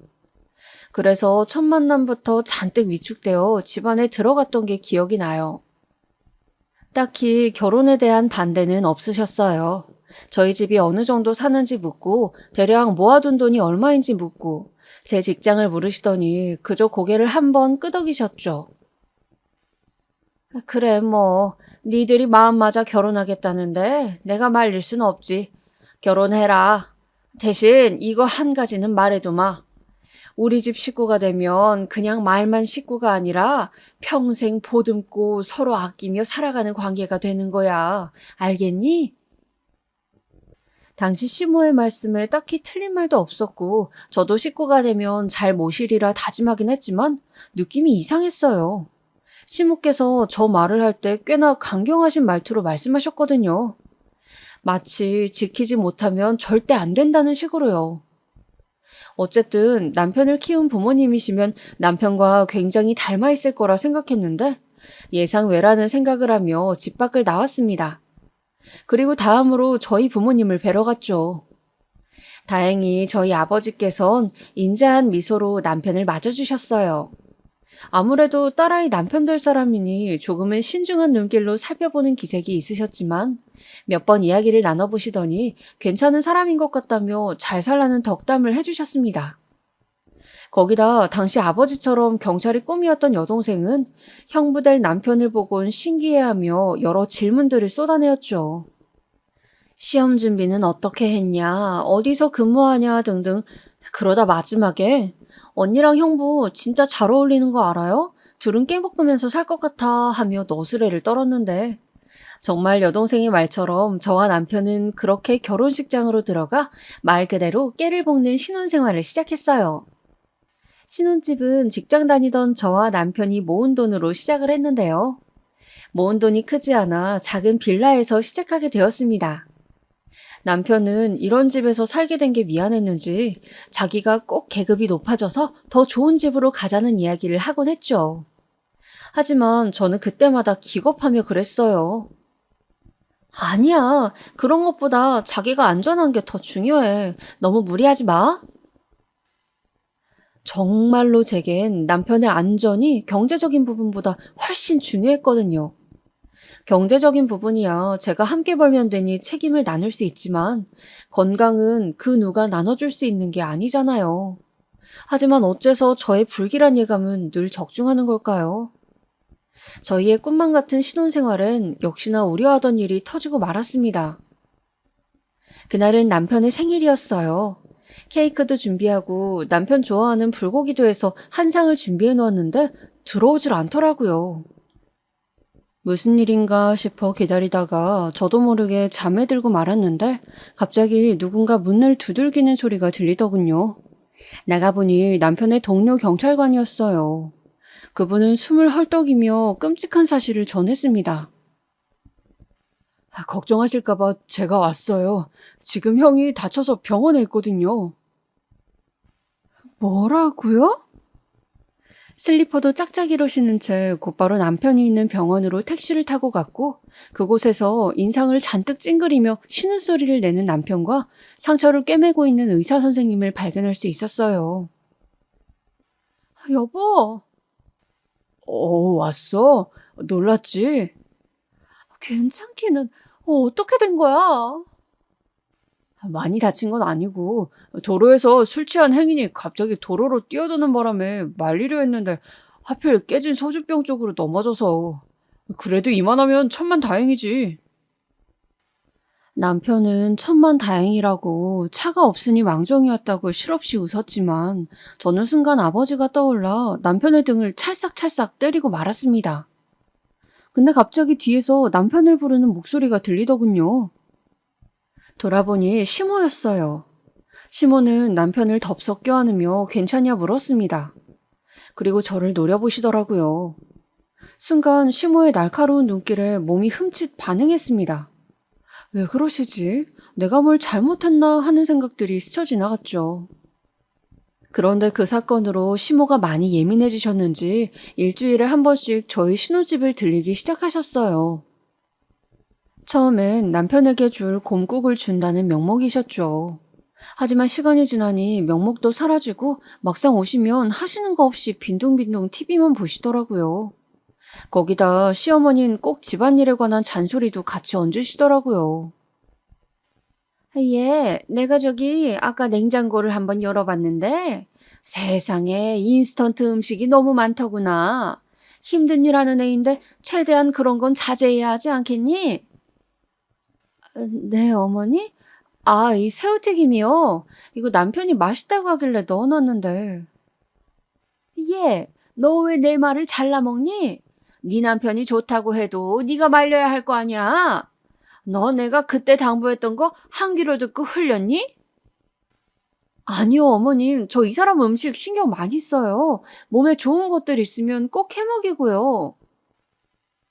그래서 첫 만남부터 잔뜩 위축되어 집안에 들어갔던 게 기억이 나요. 딱히 결혼에 대한 반대는 없으셨어요. 저희 집이 어느 정도 사는지 묻고 대략 모아둔 돈이 얼마인지 묻고 제 직장을 물으시더니 그저 고개를 한번 끄덕이셨죠. 그래 뭐 니들이 마음 맞아 결혼하겠다는데 내가 말릴 순 없지. 결혼해라. 대신 이거 한 가지는 말해두마. 우리 집 식구가 되면 그냥 말만 식구가 아니라 평생 보듬고 서로 아끼며 살아가는 관계가 되는 거야. 알겠니? 당시 시모의 말씀에 딱히 틀린 말도 없었고 저도 식구가 되면 잘 모시리라 다짐하긴 했지만 느낌이 이상했어요. 시모께서 저 말을 할 때 꽤나 강경하신 말투로 말씀하셨거든요. 마치 지키지 못하면 절대 안 된다는 식으로요. 어쨌든 남편을 키운 부모님이시면 남편과 굉장히 닮아 있을 거라 생각했는데 예상 외라는 생각을 하며 집 밖을 나왔습니다. 그리고 다음으로 저희 부모님을 뵈러 갔죠. 다행히 저희 아버지께선 인자한 미소로 남편을 맞아주셨어요. 아무래도 딸아이 남편 될 사람이니 조금은 신중한 눈길로 살펴보는 기색이 있으셨지만 몇 번 이야기를 나눠보시더니 괜찮은 사람인 것 같다며 잘 살라는 덕담을 해주셨습니다. 거기다 당시 아버지처럼 경찰이 꿈이었던 여동생은 형부 될 남편을 보곤 신기해하며 여러 질문들을 쏟아내었죠. 시험 준비는 어떻게 했냐, 어디서 근무하냐 등등. 그러다 마지막에 언니랑 형부 진짜 잘 어울리는 거 알아요? 둘은 깨먹으면서 살 것 같아 하며 너스레를 떨었는데 정말 여동생의 말처럼 저와 남편은 그렇게 결혼식장으로 들어가 말 그대로 깨를 볶는 신혼생활을 시작했어요. 신혼집은 직장 다니던 저와 남편이 모은 돈으로 시작을 했는데요. 모은 돈이 크지 않아 작은 빌라에서 시작하게 되었습니다. 남편은 이런 집에서 살게 된 게 미안했는지 자기가 꼭 계급이 높아져서 더 좋은 집으로 가자는 이야기를 하곤 했죠. 하지만 저는 그때마다 기겁하며 그랬어요. 아니야, 그런 것보다 자기가 안전한 게 더 중요해. 너무 무리하지 마. 정말로 제겐 남편의 안전이 경제적인 부분보다 훨씬 중요했거든요. 경제적인 부분이야 제가 함께 벌면 되니 책임을 나눌 수 있지만 건강은 그 누가 나눠줄 수 있는 게 아니잖아요. 하지만 어째서 저의 불길한 예감은 늘 적중하는 걸까요? 저희의 꿈만 같은 신혼생활은 역시나 우려하던 일이 터지고 말았습니다. 그날은 남편의 생일이었어요. 케이크도 준비하고 남편 좋아하는 불고기도 해서 한 상을 준비해 놓았는데 들어오질 않더라고요. 무슨 일인가 싶어 기다리다가 저도 모르게 잠에 들고 말았는데 갑자기 누군가 문을 두들기는 소리가 들리더군요. 나가보니 남편의 동료 경찰관이었어요. 그분은 숨을 헐떡이며 끔찍한 사실을 전했습니다.
걱정하실까봐 제가 왔어요. 지금 형이 다쳐서 병원에 있거든요.
뭐라고요? 슬리퍼도 짝짝이로 신은 채 곧바로 남편이 있는 병원으로 택시를 타고 갔고 그곳에서 인상을 잔뜩 찡그리며 쉬는 소리를 내는 남편과 상처를 꿰매고 있는 의사 선생님을 발견할 수 있었어요.
여보. 왔어? 놀랐지?
괜찮기는 어떻게 된 거야?
많이 다친 건 아니고 도로에서 술 취한 행인이 갑자기 도로로 뛰어드는 바람에 말리려 했는데 하필 깨진 소주병 쪽으로 넘어져서. 그래도 이만하면 천만다행이지.
남편은 천만다행이라고 차가 없으니 망정이었다고 실없이 웃었지만 저는 순간 아버지가 떠올라 남편의 등을 찰싹찰싹 때리고 말았습니다. 근데 갑자기 뒤에서 남편을 부르는 목소리가 들리더군요. 돌아보니 시모였어요. 시모는 남편을 덥석 껴안으며 괜찮냐 물었습니다. 그리고 저를 노려보시더라고요. 순간 시모의 날카로운 눈길에 몸이 흠칫 반응했습니다. 왜 그러시지? 내가 뭘 잘못했나 하는 생각들이 스쳐 지나갔죠. 그런데 그 사건으로 시모가 많이 예민해지셨는지 일주일에 한 번씩 저희 신혼집을 들리기 시작하셨어요. 처음엔 남편에게 줄 곰국을 준다는 명목이셨죠. 하지만 시간이 지나니 명목도 사라지고 막상 오시면 하시는 거 없이 빈둥빈둥 TV만 보시더라고요. 거기다 시어머니는 꼭 집안일에 관한 잔소리도 같이 얹으시더라고요. 내가 저기 아까 냉장고를 한번 열어봤는데 세상에 인스턴트 음식이 너무 많더구나. 힘든 일 하는 애인데 최대한 그런 건 자제해야 하지 않겠니? 네, 어머니? 이 새우튀김이요? 이거 남편이 맛있다고 하길래 넣어놨는데. 너 왜 내 말을 잘라 먹니? 네 남편이 좋다고 해도 네가 말려야 할 거 아니야?
너 내가 그때 당부했던 거 한 귀로 듣고 흘렸니? 아니요, 어머님. 저 이 사람 음식 신경 많이 써요. 몸에 좋은 것들 있으면 꼭 해먹이고요.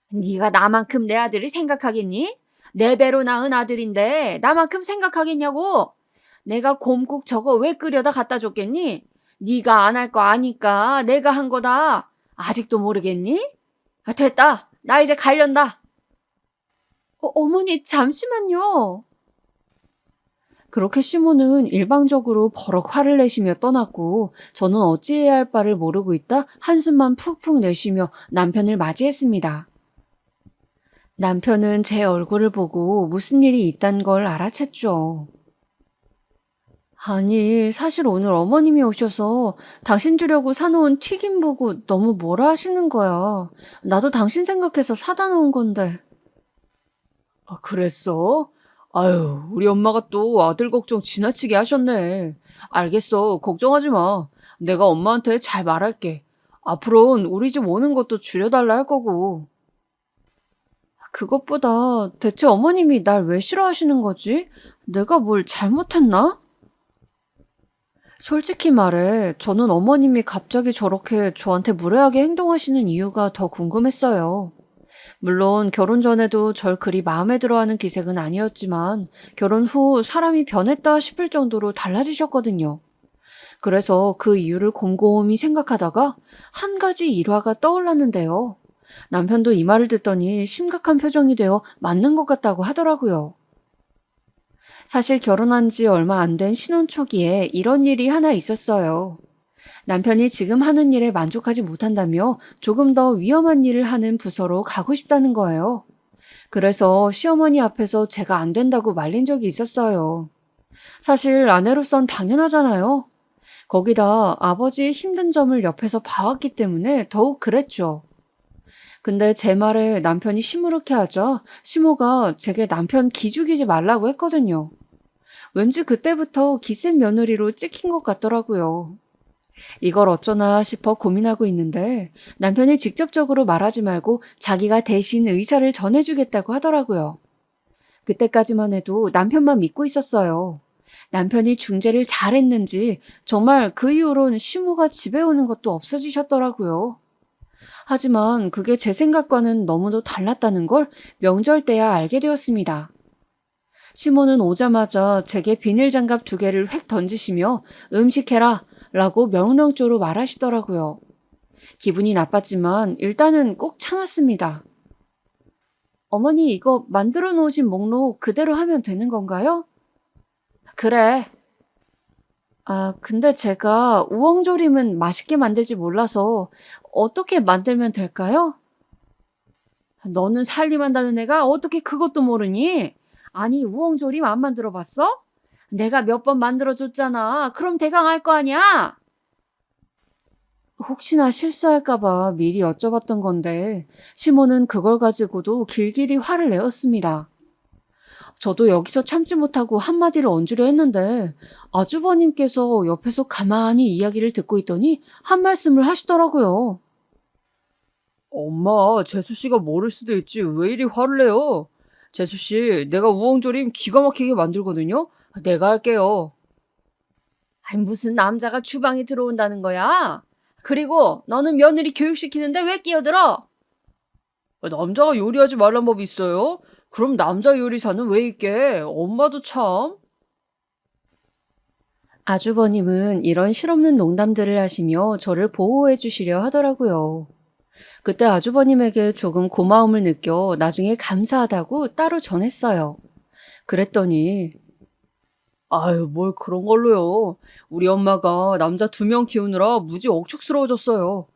네가 나만큼 내 아들을 생각하겠니? 내 배로 낳은 아들인데 나만큼 생각하겠냐고? 내가 곰국 저거 왜 끓여다 갖다 줬겠니? 네가 안 할 거 아니까 내가 한 거다. 아직도 모르겠니? 아, 됐다. 나 이제 갈련다. 어머니, 잠시만요. 그렇게 시몬은 일방적으로 버럭 화를 내시며 떠났고 저는 어찌해야 할 바를 모르고 있다 한숨만 푹푹 내쉬며 남편을 맞이했습니다. 남편은 제 얼굴을 보고 무슨 일이 있단 걸 알아챘죠. 아니, 사실 오늘 어머님이 오셔서 당신 주려고 사놓은 튀김 보고 너무 뭐라 하시는 거야. 나도 당신 생각해서 사다 놓은 건데. 아, 그랬어? 아유, 우리 엄마가 또 아들 걱정 지나치게 하셨네. 알겠어, 걱정하지 마. 내가 엄마한테 잘 말할게. 앞으로는 우리 집 오는 것도 줄여달라 할 거고. 그것보다 대체 어머님이 날 왜 싫어하시는 거지? 내가 뭘 잘못했나? 솔직히 말해, 저는 어머님이 갑자기 저렇게 저한테 무례하게 행동하시는 이유가 더 궁금했어요. 물론 결혼 전에도 절 그리 마음에 들어하는 기색은 아니었지만 결혼 후 사람이 변했다 싶을 정도로 달라지셨거든요. 그래서 그 이유를 곰곰이 생각하다가 한 가지 일화가 떠올랐는데요. 남편도 이 말을 듣더니 심각한 표정이 되어 맞는 것 같다고 하더라고요. 사실 결혼한 지 얼마 안 된 신혼 초기에 이런 일이 하나 있었어요. 남편이 지금 하는 일에 만족하지 못한다며 조금 더 위험한 일을 하는 부서로 가고 싶다는 거예요. 그래서 시어머니 앞에서 제가 안 된다고 말린 적이 있었어요. 사실 아내로선 당연하잖아요. 거기다 아버지의 힘든 점을 옆에서 봐왔기 때문에 더욱 그랬죠. 근데 제 말에 남편이 시무룩해 하자 시모가 제게 남편 기죽이지 말라고 했거든요. 왠지 그때부터 기센 며느리로 찍힌 것 같더라고요. 이걸 어쩌나 싶어 고민하고 있는데 남편이 직접적으로 말하지 말고 자기가 대신 의사를 전해주겠다고 하더라고요. 그때까지만 해도 남편만 믿고 있었어요. 남편이 중재를 잘했는지 정말 그 이후론 시모가 집에 오는 것도 없어지셨더라고요. 하지만 그게 제 생각과는 너무도 달랐다는 걸 명절 때야 알게 되었습니다. 시모는 오자마자 제게 비닐장갑 2개를 획 던지시며 음식해라 라고 명령조로 말하시더라고요. 기분이 나빴지만 일단은 꼭 참았습니다. 어머니, 이거 만들어 놓으신 목록 그대로 하면 되는 건가요? 그래. 아, 근데 제가 우엉조림은 맛있게 만들지 몰라서 어떻게 만들면 될까요? 너는 살림한다는 애가 어떻게 그것도 모르니? 아니, 우엉조림 안 만들어 봤어? 내가 몇 번 만들어줬잖아. 그럼 대강 알 거 아니야? 혹시나 실수할까봐 미리 여쭤봤던 건데 시모는 그걸 가지고도 길길이 화를 내었습니다. 저도 여기서 참지 못하고 한마디를 얹으려 했는데 아주버님께서 옆에서 가만히 이야기를 듣고 있더니 한 말씀을 하시더라고요.
엄마, 재수씨가 모를 수도 있지. 왜 이리 화를 내요? 재수씨, 내가 우엉조림 기가 막히게 만들거든요? 내가 할게요.
아니, 무슨 남자가 주방에 들어온다는 거야? 그리고 너는 며느리 교육시키는데 왜 끼어들어?
남자가 요리하지 말란 법이 있어요? 그럼 남자 요리사는 왜 있게? 엄마도 참.
아주버님은 이런 실없는 농담들을 하시며 저를 보호해 주시려 하더라고요. 그때 아주버님에게 조금 고마움을 느껴 나중에 감사하다고 따로 전했어요. 그랬더니
아유, 뭘 그런 걸로요. 우리 엄마가 남자 2명 키우느라 무지 억척스러워졌어요.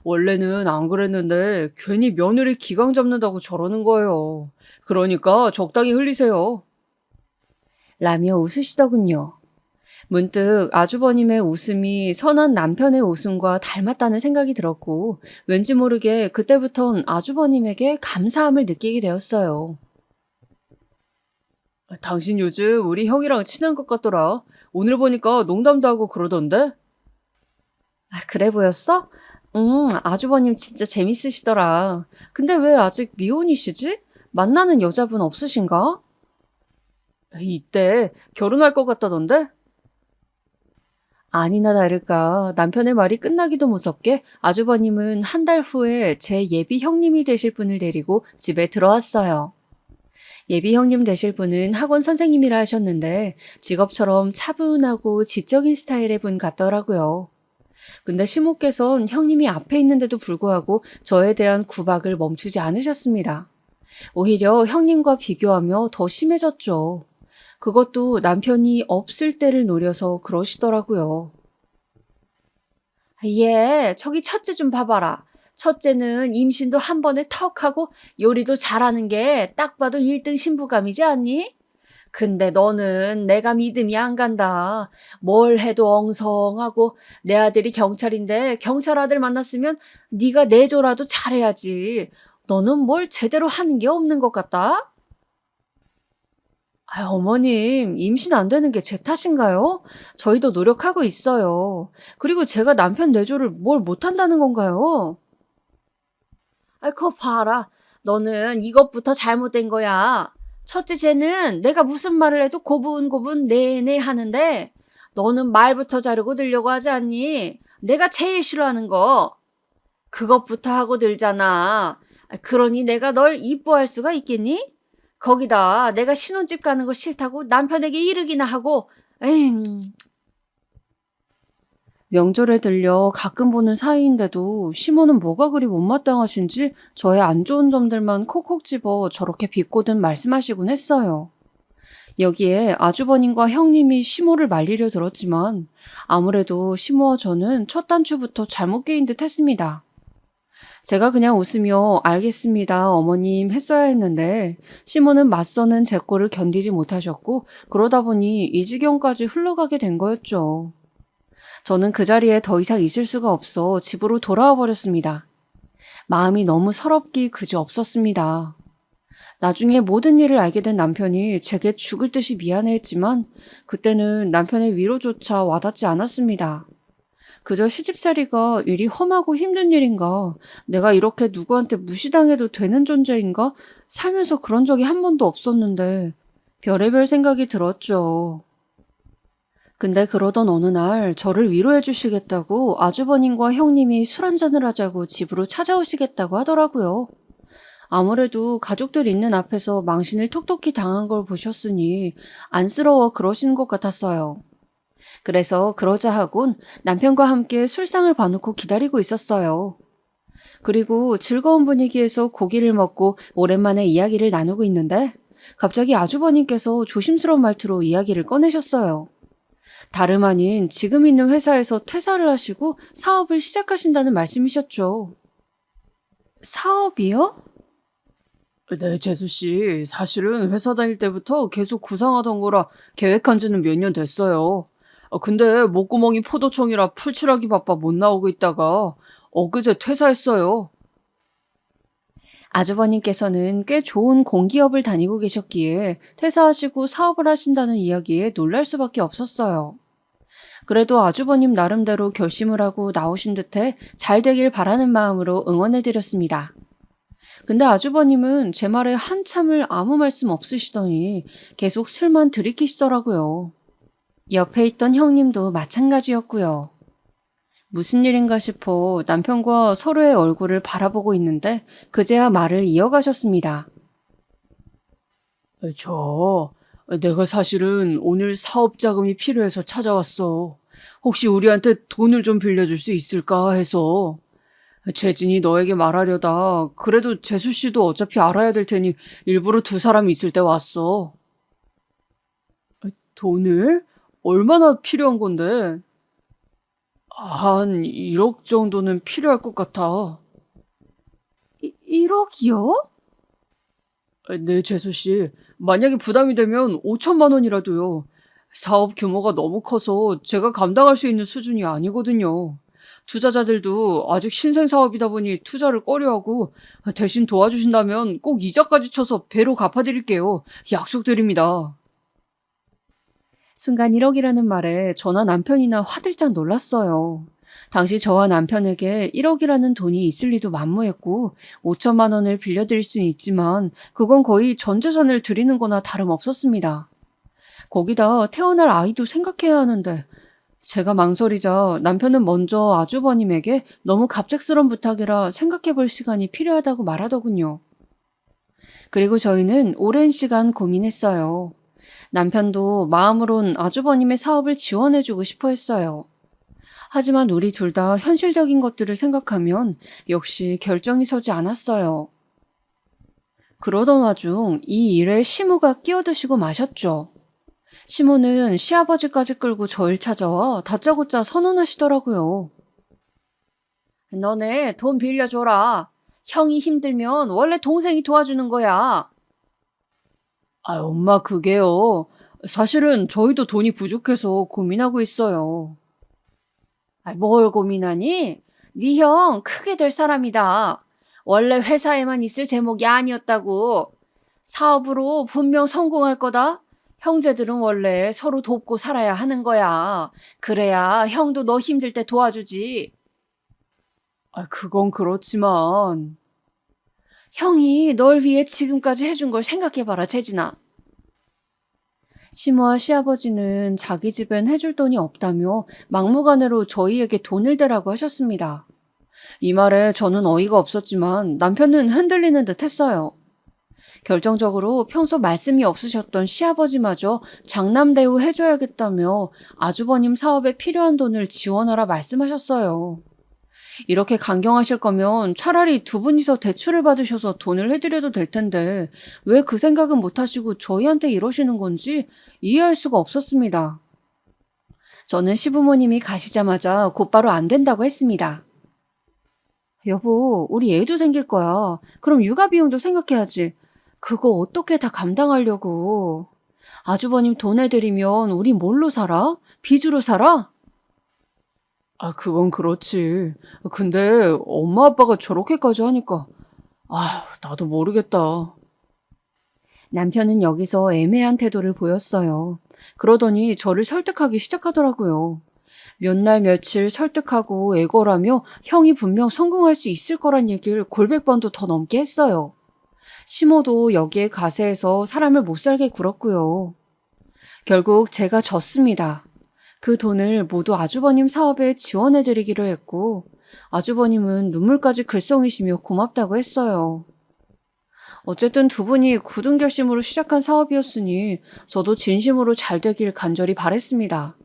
원래는 안 그랬는데 괜히 며느리 기강 잡는다고 저러는 거예요. 그러니까 적당히 흘리세요.
라며 웃으시더군요. 문득 아주버님의 웃음이 선한 남편의 웃음과 닮았다는 생각이 들었고 왠지 모르게 그때부턴 아주버님에게 감사함을 느끼게 되었어요.
당신 요즘 우리 형이랑 친한 것 같더라. 오늘 보니까 농담도 하고 그러던데?
아, 그래 보였어? 아주버님 진짜 재밌으시더라. 근데 왜 아직 미혼이시지? 만나는 여자분 없으신가?
이때 결혼할 것 같다던데?
아니나 다를까 남편의 말이 끝나기도 무섭게 아주버님은 한 달 후에 제 예비 형님이 되실 분을 데리고 집에 들어왔어요. 예비 형님 되실 분은 학원 선생님이라 하셨는데 직업처럼 차분하고 지적인 스타일의 분 같더라고요. 근데 시모께선 형님이 앞에 있는데도 불구하고 저에 대한 구박을 멈추지 않으셨습니다. 오히려 형님과 비교하며 더 심해졌죠. 그것도 남편이 없을 때를 노려서 그러시더라고요. 저기 첫째 좀 봐봐라. 첫째는 임신도 한 번에 턱 하고 요리도 잘하는 게 딱 봐도 1등 신부감이지 않니? 근데 너는 내가 믿음이 안 간다. 뭘 해도 엉성하고 내 아들이 경찰인데 경찰 아들 만났으면 네가 내조라도 잘해야지. 너는 뭘 제대로 하는 게 없는 것 같다? 어머님, 임신 안 되는 게 제 탓인가요? 저희도 노력하고 있어요. 그리고 제가 남편 내조를 뭘 못한다는 건가요? 그거 봐라. 너는 이것부터 잘못된 거야. 첫째 쟤는 내가 무슨 말을 해도 고분고분 네네 하는데 너는 말부터 자르고 들려고 하지 않니? 내가 제일 싫어하는 거. 그것부터 하고 들잖아. 그러니 내가 널 이뻐할 수가 있겠니? 거기다 내가 신혼집 가는 거 싫다고 남편에게 이르기나 하고 에잉. 명절에 들려 가끔 보는 사이인데도 시모는 뭐가 그리 못마땅하신지 저의 안 좋은 점들만 콕콕 집어 저렇게 비꼬듯 말씀하시곤 했어요. 여기에 아주버님과 형님이 시모를 말리려 들었지만 아무래도 시모와 저는 첫 단추부터 잘못 깨인 듯 했습니다. 제가 그냥 웃으며 알겠습니다 어머님 했어야 했는데 시모는 맞서는 제 꼴을 견디지 못하셨고 그러다 보니 이 지경까지 흘러가게 된 거였죠. 저는 그 자리에 더 이상 있을 수가 없어 집으로 돌아와 버렸습니다. 마음이 너무 서럽기 그지없었습니다. 나중에 모든 일을 알게 된 남편이 제게 죽을 듯이 미안해했지만 그때는 남편의 위로조차 와닿지 않았습니다. 그저 시집살이가 일이 험하고 힘든 일인가, 내가 이렇게 누구한테 무시당해도 되는 존재인가, 살면서 그런 적이 한 번도 없었는데 별의별 생각이 들었죠. 근데 그러던 어느 날 저를 위로해 주시겠다고 아주버님과 형님이 술 한잔을 하자고 집으로 찾아오시겠다고 하더라고요. 아무래도 가족들 있는 앞에서 망신을 톡톡히 당한 걸 보셨으니 안쓰러워 그러신 것 같았어요. 그래서 그러자 하곤 남편과 함께 술상을 봐놓고 기다리고 있었어요. 그리고 즐거운 분위기에서 고기를 먹고 오랜만에 이야기를 나누고 있는데 갑자기 아주버님께서 조심스러운 말투로 이야기를 꺼내셨어요. 다름 아닌 지금 있는 회사에서 퇴사를 하시고 사업을 시작하신다는 말씀이셨죠. 사업이요?
네, 재수씨. 사실은 회사 다닐 때부터 계속 구상하던 거라 계획한 지는 몇 년 됐어요. 근데 목구멍이 포도청이라 풀칠하기 바빠 못 나오고 있다가 엊그제 퇴사했어요.
아주버님께서는 꽤 좋은 공기업을 다니고 계셨기에 퇴사하시고 사업을 하신다는 이야기에 놀랄 수밖에 없었어요. 그래도 아주버님 나름대로 결심을 하고 나오신 듯해 잘 되길 바라는 마음으로 응원해드렸습니다. 근데 아주버님은 제 말에 한참을 아무 말씀 없으시더니 계속 술만 들이키시더라고요. 옆에 있던 형님도 마찬가지였고요. 무슨 일인가 싶어 남편과 서로의 얼굴을 바라보고 있는데 그제야 말을 이어가셨습니다.
내가 사실은 오늘 사업 자금이 필요해서 찾아왔어. 혹시 우리한테 돈을 좀 빌려줄 수 있을까 해서. 재진이 너에게 말하려다 그래도 재수씨도 어차피 알아야 될 테니 일부러 두 사람이 있을 때 왔어. 돈을? 얼마나 필요한 건데? 한 1억 정도는 필요할 것 같아.
1억이요?
네, 재수씨. 만약에 부담이 되면 5천만 원이라도요. 사업 규모가 너무 커서 제가 감당할 수 있는 수준이 아니거든요. 투자자들도 아직 신생 사업이다 보니 투자를 꺼려하고 대신 도와주신다면 꼭 이자까지 쳐서 배로 갚아드릴게요. 약속드립니다.
순간 1억이라는 말에 저나 남편이나 화들짝 놀랐어요. 당시 저와 남편에게 1억이라는 돈이 있을 리도 만무했고 5천만 원을 빌려드릴 수는 있지만 그건 거의 전 재산을 드리는 거나 다름없었습니다.
거기다 태어날 아이도 생각해야 하는데 제가 망설이자 남편은 먼저 아주버님에게 너무 갑작스런 부탁이라 생각해 볼 시간이 필요하다고 말하더군요. 그리고 저희는 오랜 시간 고민했어요. 남편도 마음으론 아주버님의 사업을 지원해주고 싶어 했어요. 하지만 우리 둘 다 현실적인 것들을 생각하면 역시 결정이 서지 않았어요. 그러던 와중 이 일에 시모가 끼어드시고 마셨죠. 시모는 시아버지까지 끌고 저를 찾아와 다짜고짜 선언하시더라고요. 너네 돈 빌려줘라. 형이 힘들면 원래 동생이 도와주는 거야.
아, 엄마, 그게요. 사실은 저희도 돈이 부족해서 고민하고 있어요.
뭘 고민하니? 네 형 크게 될 사람이다. 원래 회사에만 있을 제목이 아니었다고. 사업으로 분명 성공할 거다. 형제들은 원래 서로 돕고 살아야 하는 거야. 그래야 형도 너 힘들 때 도와주지.
아, 그건 그렇지만.
형이 널 위해 지금까지 해준 걸 생각해봐라, 재진아.
시모와 시아버지는 자기 집엔 해줄 돈이 없다며 막무가내로 저희에게 돈을 대라고 하셨습니다. 이 말에 저는 어이가 없었지만 남편은 흔들리는 듯 했어요. 결정적으로 평소 말씀이 없으셨던 시아버지마저 장남대우 해줘야겠다며 아주버님 사업에 필요한 돈을 지원하라 말씀하셨어요. 이렇게 강경하실 거면 차라리 두 분이서 대출을 받으셔서 돈을 해드려도 될 텐데 왜 그 생각은 못 하시고 저희한테 이러시는 건지 이해할 수가 없었습니다. 저는 시부모님이 가시자마자 곧바로 안 된다고 했습니다. 여보, 우리 애도 생길 거야. 그럼 육아 비용도 생각해야지. 그거 어떻게 다 감당하려고. 아주버님 돈 해드리면 우리 뭘로 살아? 빚으로 살아?
아, 그건 그렇지. 근데 엄마 아빠가 저렇게까지 하니까. 아, 나도 모르겠다.
남편은 여기서 애매한 태도를 보였어요. 그러더니 저를 설득하기 시작하더라고요. 몇 날 며칠 설득하고 애걸하며 형이 분명 성공할 수 있을 거란 얘기를 골백 번도 더 넘게 했어요. 시모도 여기에 가세해서 사람을 못 살게 굴었고요. 결국 제가 졌습니다. 그 돈을 모두 아주버님 사업에 지원해드리기로 했고 아주버님은 눈물까지 글썽이시며 고맙다고 했어요. 어쨌든 두 분이 굳은 결심으로 시작한 사업이었으니 저도 진심으로 잘 되길 간절히 바랬습니다.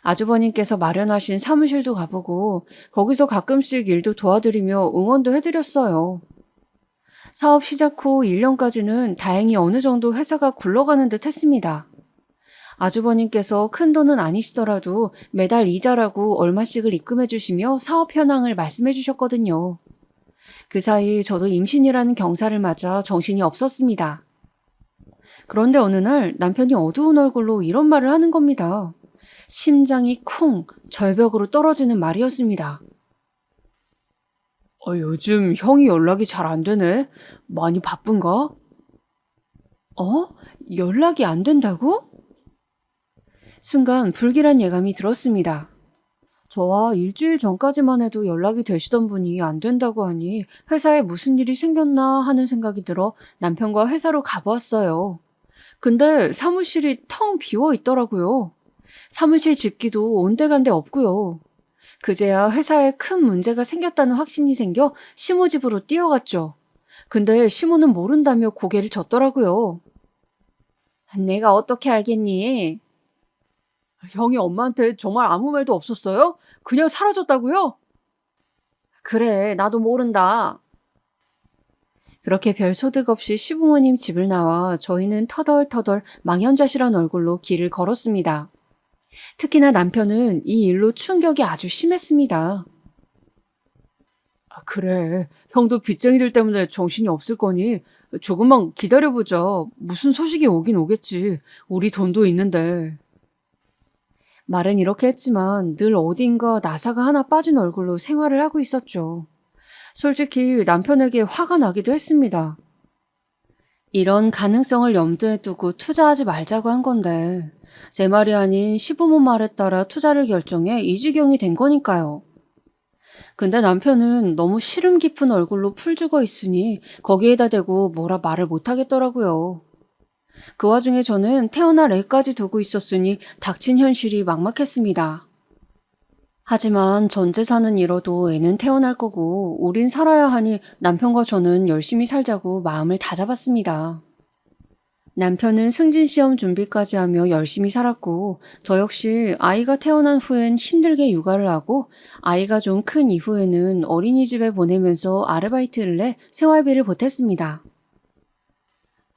아주버님께서 마련하신 사무실도 가보고 거기서 가끔씩 일도 도와드리며 응원도 해드렸어요. 사업 시작 후 1년까지는 다행히 어느 정도 회사가 굴러가는 듯 했습니다. 아주버님께서 큰 돈은 아니시더라도 매달 이자라고 얼마씩을 입금해 주시며 사업 현황을 말씀해 주셨거든요. 그 사이 저도 임신이라는 경사를 맞아 정신이 없었습니다. 그런데 어느 날 남편이 어두운 얼굴로 이런 말을 하는 겁니다. 심장이 쿵 절벽으로 떨어지는 말이었습니다.
요즘 형이 연락이 잘 안 되네. 많이 바쁜가?
연락이 안 된다고? 순간 불길한 예감이 들었습니다. 저와 일주일 전까지만 해도 연락이 되시던 분이 안 된다고 하니 회사에 무슨 일이 생겼나 하는 생각이 들어 남편과 회사로 가보았어요. 근데 사무실이 텅 비어 있더라고요. 사무실 집기도 온데간데 없고요. 그제야 회사에 큰 문제가 생겼다는 확신이 생겨 시모 집으로 뛰어갔죠. 근데 시모는 모른다며 고개를 젓더라고요. 내가 어떻게 알겠니?
형이 엄마한테 정말 아무 말도 없었어요? 그냥 사라졌다고요?
그래, 나도 모른다.
그렇게 별 소득 없이 시부모님 집을 나와 저희는 터덜터덜 망연자실한 얼굴로 길을 걸었습니다. 특히나 남편은 이 일로 충격이 아주 심했습니다.
아, 그래. 형도 빚쟁이들 때문에 정신이 없을 거니 조금만 기다려보자. 무슨 소식이 오긴 오겠지. 우리 돈도 있는데.
말은 이렇게 했지만 늘 어딘가 나사가 하나 빠진 얼굴로 생활을 하고 있었죠. 솔직히 남편에게 화가 나기도 했습니다. 이런 가능성을 염두에 두고 투자하지 말자고 한 건데 제 말이 아닌 시부모 말에 따라 투자를 결정해 이 지경이 된 거니까요. 근데 남편은 너무 시름 깊은 얼굴로 풀 죽어 있으니 거기에다 대고 뭐라 말을 못 하겠더라고요.
그 와중에 저는 태어날 애까지 두고 있었으니 닥친 현실이 막막했습니다. 하지만 전 재산은 잃어도 애는 태어날 거고 우린 살아야 하니 남편과 저는 열심히 살자고 마음을 다잡았습니다. 남편은 승진시험 준비까지 하며 열심히 살았고 저 역시 아이가 태어난 후엔 힘들게 육아를 하고 아이가 좀 큰 이후에는 어린이집에 보내면서 아르바이트를 해 생활비를 보탰습니다.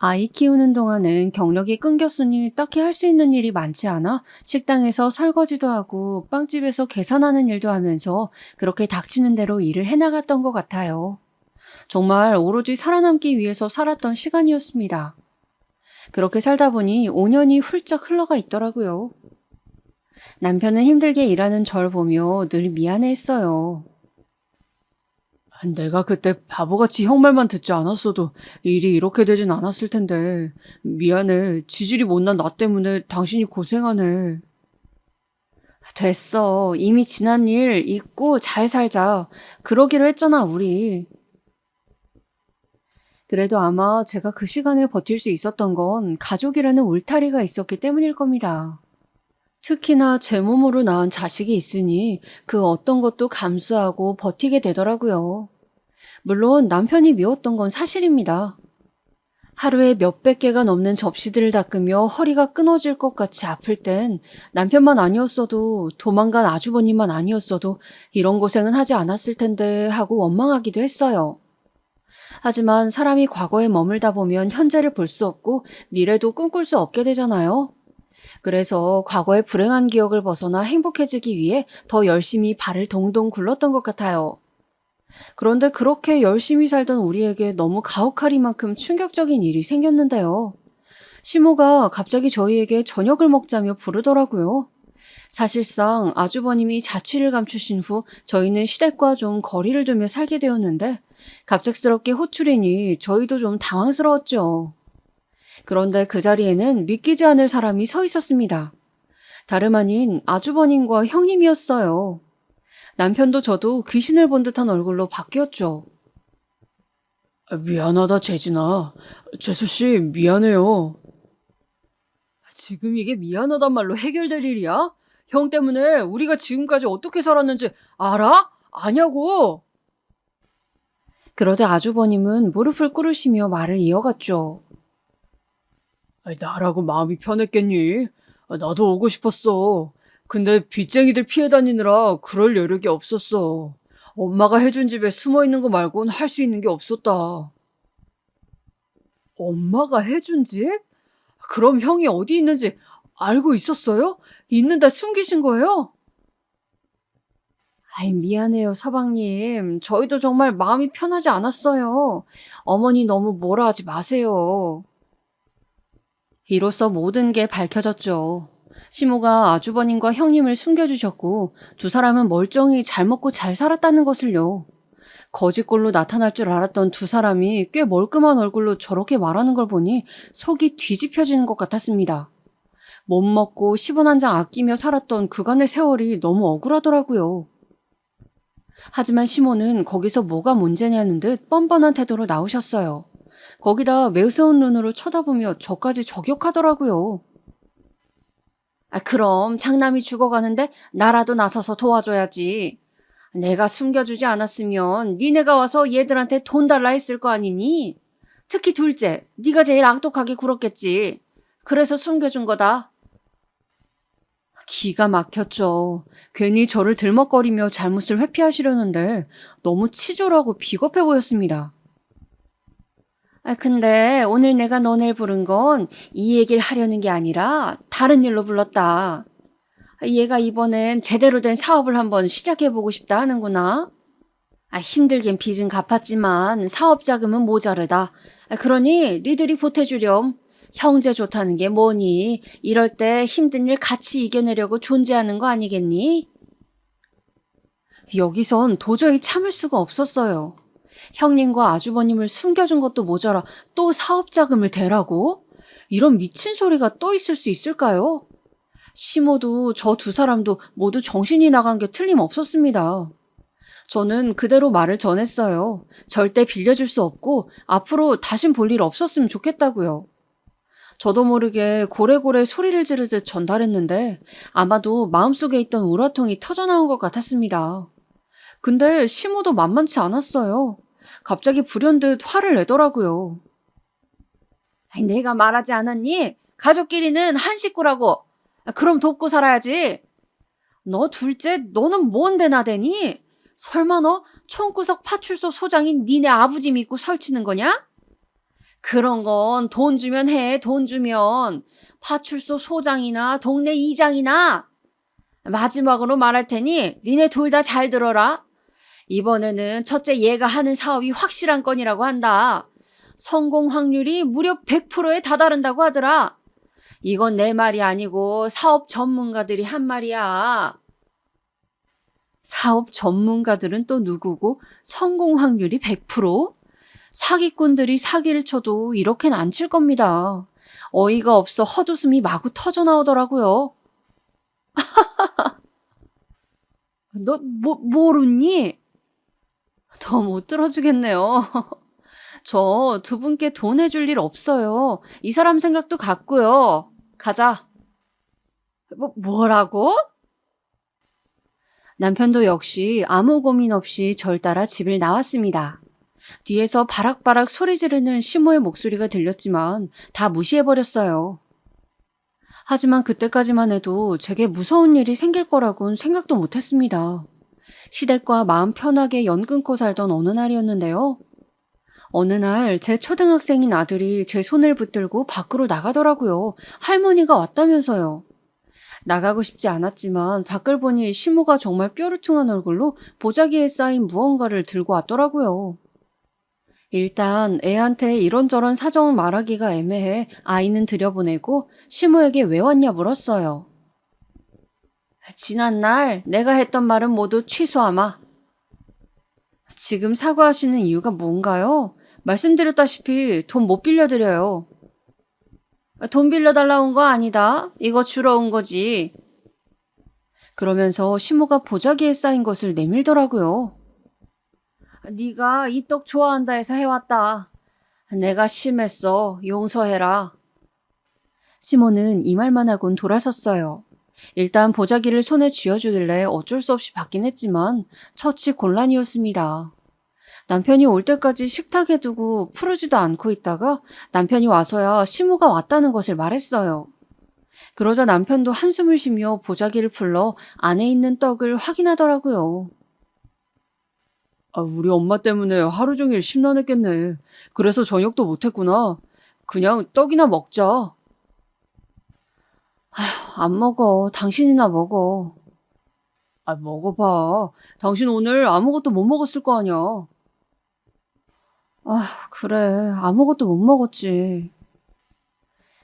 아이 키우는 동안은 경력이 끊겼으니 딱히 할 수 있는 일이 많지 않아 식당에서 설거지도 하고 빵집에서 계산하는 일도 하면서 그렇게 닥치는 대로 일을 해나갔던 것 같아요. 정말 오로지 살아남기 위해서 살았던 시간이었습니다. 그렇게 살다 보니 5년이 훌쩍 흘러가 있더라고요. 남편은 힘들게 일하는 절 보며 늘 미안해했어요.
내가 그때 바보같이 형 말만 듣지 않았어도 일이 이렇게 되진 않았을 텐데. 미안해. 지질이 못난 나 때문에 당신이 고생하네.
됐어. 이미 지난 일 잊고 잘 살자. 그러기로 했잖아, 우리. 그래도 아마 제가 그 시간을 버틸 수 있었던 건 가족이라는 울타리가 있었기 때문일 겁니다. 특히나 제 몸으로 낳은 자식이 있으니 그 어떤 것도 감수하고 버티게 되더라고요. 물론 남편이 미웠던 건 사실입니다. 하루에 몇백 개가 넘는 접시들을 닦으며 허리가 끊어질 것 같이 아플 땐 남편만 아니었어도 도망간 아주버님만 아니었어도 이런 고생은 하지 않았을 텐데 하고 원망하기도 했어요. 하지만 사람이 과거에 머물다 보면 현재를 볼 수 없고 미래도 꿈꿀 수 없게 되잖아요. 그래서 과거의 불행한 기억을 벗어나 행복해지기 위해 더 열심히 발을 동동 굴렀던 것 같아요. 그런데 그렇게 열심히 살던 우리에게 너무 가혹하리만큼 충격적인 일이 생겼는데요. 시모가 갑자기 저희에게 저녁을 먹자며 부르더라고요. 사실상 아주버님이 자취를 감추신 후 저희는 시댁과 좀 거리를 두며 살게 되었는데 갑작스럽게 호출이니 저희도 좀 당황스러웠죠. 그런데 그 자리에는 믿기지 않을 사람이 서 있었습니다. 다름 아닌 아주버님과 형님이었어요. 남편도 저도 귀신을 본 듯한 얼굴로 바뀌었죠.
미안하다, 재진아. 재수씨, 미안해요. 지금 이게 미안하단 말로 해결될 일이야? 형 때문에 우리가 지금까지 어떻게 살았는지 알아? 아냐고!
그러자 아주버님은 무릎을 꿇으시며 말을 이어갔죠.
나라고 마음이 편했겠니? 나도 오고 싶었어. 근데 빚쟁이들 피해 다니느라 그럴 여력이 없었어. 엄마가 해준 집에 숨어 있는 거 말곤 할 수 있는 게 없었다. 엄마가 해준 집? 그럼 형이 어디 있는지 알고 있었어요? 있는데 숨기신 거예요?
아이, 미안해요, 서방님. 저희도 정말 마음이 편하지 않았어요. 어머니 너무 뭐라 하지 마세요. 이로써 모든 게 밝혀졌죠. 시모가 아주버님과 형님을 숨겨주셨고 두 사람은 멀쩡히 잘 먹고 잘 살았다는 것을요. 거짓골로 나타날 줄 알았던 두 사람이 꽤 멀끔한 얼굴로 저렇게 말하는 걸 보니 속이 뒤집혀지는 것 같았습니다. 못 먹고 10원 한 장 아끼며 살았던 그간의 세월이 너무 억울하더라고요. 하지만 시모는 거기서 뭐가 문제냐는 듯 뻔뻔한 태도로 나오셨어요. 거기다 매서운 눈으로 쳐다보며 저까지 저격하더라고요. 그럼 장남이 죽어가는데 나라도 나서서 도와줘야지. 내가 숨겨주지 않았으면 니네가 와서 얘들한테 돈 달라 했을 거 아니니? 특히 둘째, 네가 제일 악독하게 굴었겠지. 그래서 숨겨준 거다. 기가 막혔죠. 괜히 저를 들먹거리며 잘못을 회피하시려는데 너무 치졸하고 비겁해 보였습니다. 근데 오늘 내가 너네를 부른 건 이 얘기를 하려는 게 아니라 다른 일로 불렀다. 얘가 이번엔 제대로 된 사업을 한번 시작해보고 싶다 하는구나. 힘들긴 빚은 갚았지만 사업 자금은 모자르다. 그러니 니들이 보태주렴. 형제 좋다는 게 뭐니? 이럴 때 힘든 일 같이 이겨내려고 존재하는 거 아니겠니? 여기선 도저히 참을 수가 없었어요. 형님과 아주버님을 숨겨준 것도 모자라 또 사업 자금을 대라고? 이런 미친 소리가 또 있을 수 있을까요? 시모도 저 두 사람도 모두 정신이 나간 게 틀림없었습니다. 저는 그대로 말을 전했어요. 절대 빌려줄 수 없고 앞으로 다신 볼 일 없었으면 좋겠다고요. 저도 모르게 고래고래 소리를 지르듯 전달했는데 아마도 마음속에 있던 우라통이 터져나온 것 같았습니다. 근데 시모도 만만치 않았어요. 갑자기 불현듯 화를 내더라고요. 아니, 내가 말하지 않았니? 가족끼리는 한 식구라고. 그럼 돕고 살아야지. 너 둘째, 너는 뭔데 나대니? 설마 너 총구석 파출소 소장인 니네 아버지 믿고 설치는 거냐? 그런 건 돈 주면 해, 돈 주면. 파출소 소장이나 동네 이장이나. 마지막으로 말할 테니 니네 둘 다 잘 들어라. 이번에는 첫째 얘가 하는 사업이 확실한 건이라고 한다. 성공 확률이 무려 100%에 다다른다고 하더라. 이건 내 말이 아니고 사업 전문가들이 한 말이야. 사업 전문가들은 또 누구고 성공 확률이 100%? 사기꾼들이 사기를 쳐도 이렇게는 안 칠 겁니다. 어이가 없어 헛웃음이 마구 터져나오더라고요. 너 모르니? 더 못 들어주겠네요. 저 두 분께 돈 해줄 일 없어요. 이 사람 생각도 같고요. 가자. 뭐라고? 남편도 역시 아무 고민 없이 절 따라 집을 나왔습니다. 뒤에서 바락바락 소리 지르는 시모의 목소리가 들렸지만 다 무시해버렸어요. 하지만 그때까지만 해도 제게 무서운 일이 생길 거라고는 생각도 못했습니다. 시댁과 마음 편하게 연 끊고 살던 어느 날이었는데요. 어느 날 제 초등학생인 아들이 제 손을 붙들고 밖으로 나가더라고요. 할머니가 왔다면서요. 나가고 싶지 않았지만 밖을 보니 시모가 정말 뾰루퉁한 얼굴로 보자기에 쌓인 무언가를 들고 왔더라고요. 일단 애한테 이런저런 사정을 말하기가 애매해 아이는 들여보내고 시모에게 왜 왔냐 물었어요. 지난날 내가 했던 말은 모두 취소하마. 지금 사과하시는 이유가 뭔가요? 말씀드렸다시피 돈 못 빌려드려요. 돈 빌려달라 온 거 아니다. 이거 주러 온 거지. 그러면서 시모가 보자기에 쌓인 것을 내밀더라고요. 네가 이 떡 좋아한다 해서 해왔다. 내가 심했어. 용서해라. 시모는 이 말만 하곤 돌아섰어요. 일단 보자기를 손에 쥐어주길래 어쩔 수 없이 받긴 했지만 처치 곤란이었습니다. 남편이 올 때까지 식탁에 두고 푸르지도 않고 있다가 남편이 와서야 시모가 왔다는 것을 말했어요. 그러자 남편도 한숨을 쉬며 보자기를 풀러 안에 있는 떡을 확인하더라고요.
우리 엄마 때문에 하루 종일 심란했겠네. 그래서 저녁도 못했구나. 그냥 떡이나 먹자.
안 먹어. 당신이나 먹어.
먹어봐. 당신 오늘 아무것도 못 먹었을 거 아니야.
그래. 아무것도 못 먹었지.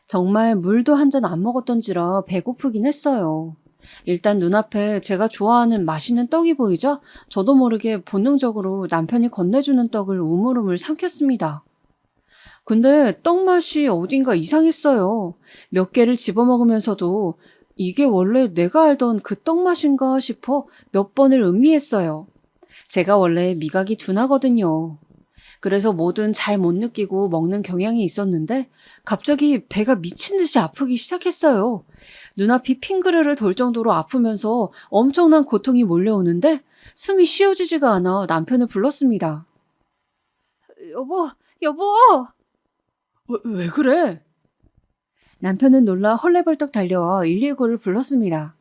정말 물도 한 잔 안 먹었던지라 배고프긴 했어요. 일단 눈앞에 제가 좋아하는 맛있는 떡이 보이자 저도 모르게 본능적으로 남편이 건네주는 떡을 우물우물 삼켰습니다. 근데 떡 맛이 어딘가 이상했어요. 몇 개를 집어먹으면서도 이게 원래 내가 알던 그 떡 맛인가 싶어 몇 번을 음미했어요. 제가 원래 미각이 둔하거든요. 그래서 뭐든 잘 못 느끼고 먹는 경향이 있었는데 갑자기 배가 미친 듯이 아프기 시작했어요. 눈앞이 핑그르르 돌 정도로 아프면서 엄청난 고통이 몰려오는데 숨이 쉬어지지가 않아 남편을 불렀습니다. 여보!
왜 그래?
남편은 놀라 헐레벌떡 달려와 119를 불렀습니다.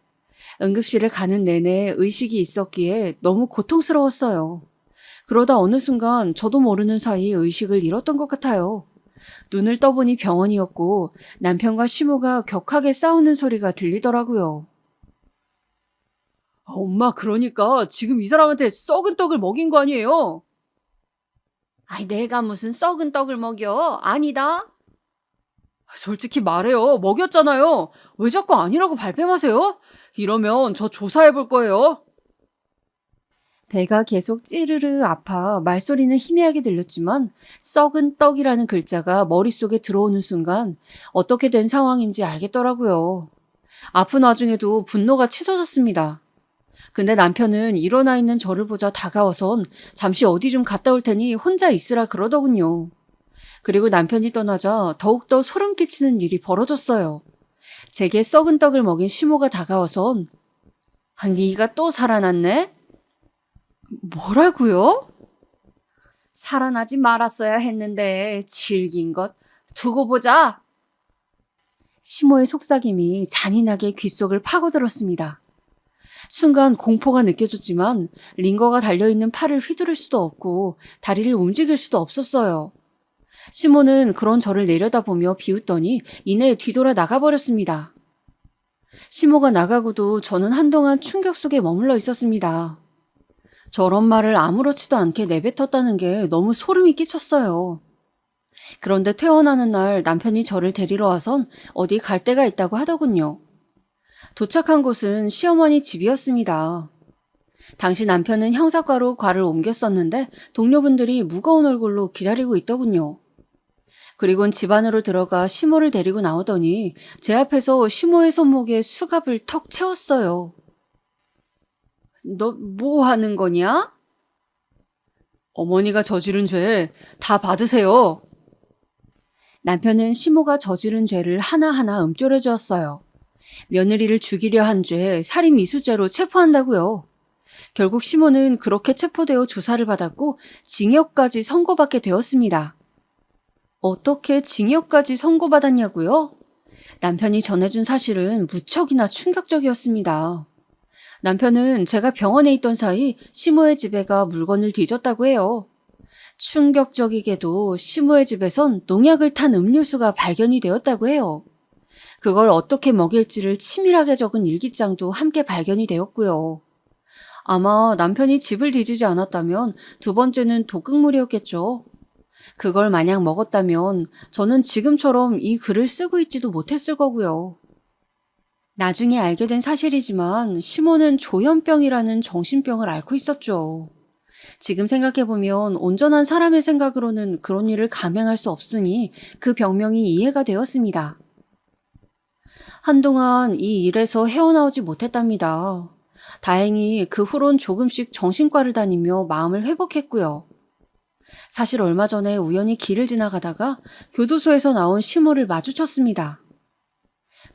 응급실을 가는 내내 의식이 있었기에 너무 고통스러웠어요. 그러다 어느 순간 저도 모르는 사이 의식을 잃었던 것 같아요. 눈을 떠보니 병원이었고 남편과 시모가 격하게 싸우는 소리가 들리더라고요.
엄마, 그러니까 지금 이 사람한테 썩은 떡을 먹인 거 아니에요?
아이, 내가 무슨 썩은 떡을 먹여? 아니다.
솔직히 말해요. 먹였잖아요. 왜 자꾸 아니라고 발뺌하세요? 이러면 저 조사해 볼 거예요.
배가 계속 찌르르 아파 말소리는 희미하게 들렸지만 썩은 떡이라는 글자가 머릿속에 들어오는 순간 어떻게 된 상황인지 알겠더라고요. 아픈 와중에도 분노가 치솟았습니다. 근데 남편은 일어나 있는 저를 보자 다가와선 잠시 어디 좀 갔다 올 테니 혼자 있으라 그러더군요. 그리고 남편이 떠나자 더욱더 소름 끼치는 일이 벌어졌어요. 제게 썩은 떡을 먹인 시모가 다가와선 네가 또 살아났네?
뭐라고요?
살아나지 말았어야 했는데 질긴 것 두고 보자. 시모의 속삭임이 잔인하게 귓속을 파고들었습니다. 순간 공포가 느껴졌지만 링거가 달려있는 팔을 휘두를 수도 없고 다리를 움직일 수도 없었어요. 시모는 그런 저를 내려다보며 비웃더니 이내 뒤돌아 나가버렸습니다. 시모가 나가고도 저는 한동안 충격 속에 머물러 있었습니다. 저런 말을 아무렇지도 않게 내뱉었다는 게 너무 소름이 끼쳤어요. 그런데 퇴원하는 날 남편이 저를 데리러 와선 어디 갈 데가 있다고 하더군요. 도착한 곳은 시어머니 집이었습니다. 당시 남편은 형사과로 과를 옮겼었는데 동료분들이 무거운 얼굴로 기다리고 있더군요. 그리곤 집 안으로 들어가 시모를 데리고 나오더니 제 앞에서 시모의 손목에 수갑을 턱 채웠어요.
너 뭐 하는 거냐? 어머니가 저지른 죄 다 받으세요.
남편은 시모가 저지른 죄를 하나하나 음조려 주었어요. 며느리를 죽이려 한 죄, 살인 미수죄로 체포한다고요. 결국 시모는 그렇게 체포되어 조사를 받았고 징역까지 선고받게 되었습니다. 어떻게 징역까지 선고받았냐고요? 남편이 전해준 사실은 무척이나 충격적이었습니다. 남편은 제가 병원에 있던 사이 시모의 집에 가 물건을 뒤졌다고 해요. 충격적이게도 시모의 집에선 농약을 탄 음료수가 발견이 되었다고 해요. 그걸 어떻게 먹일지를 치밀하게 적은 일기장도 함께 발견이 되었고요. 아마 남편이 집을 뒤지지 않았다면 두 번째는 독극물이었겠죠. 그걸 만약 먹었다면 저는 지금처럼 이 글을 쓰고 있지도 못했을 거고요. 나중에 알게 된 사실이지만 시모는 조현병이라는 정신병을 앓고 있었죠. 지금 생각해보면 온전한 사람의 생각으로는 그런 일을 감행할 수 없으니 그 병명이 이해가 되었습니다. 한동안 이 일에서 헤어나오지 못했답니다. 다행히 그 후론 조금씩 정신과를 다니며 마음을 회복했고요. 사실 얼마 전에 우연히 길을 지나가다가 교도소에서 나온 시모를 마주쳤습니다.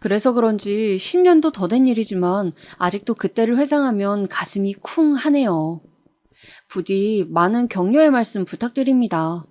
그래서 그런지 10년도 더 된 일이지만 아직도 그때를 회상하면 가슴이 쿵 하네요. 부디 많은 격려의 말씀 부탁드립니다.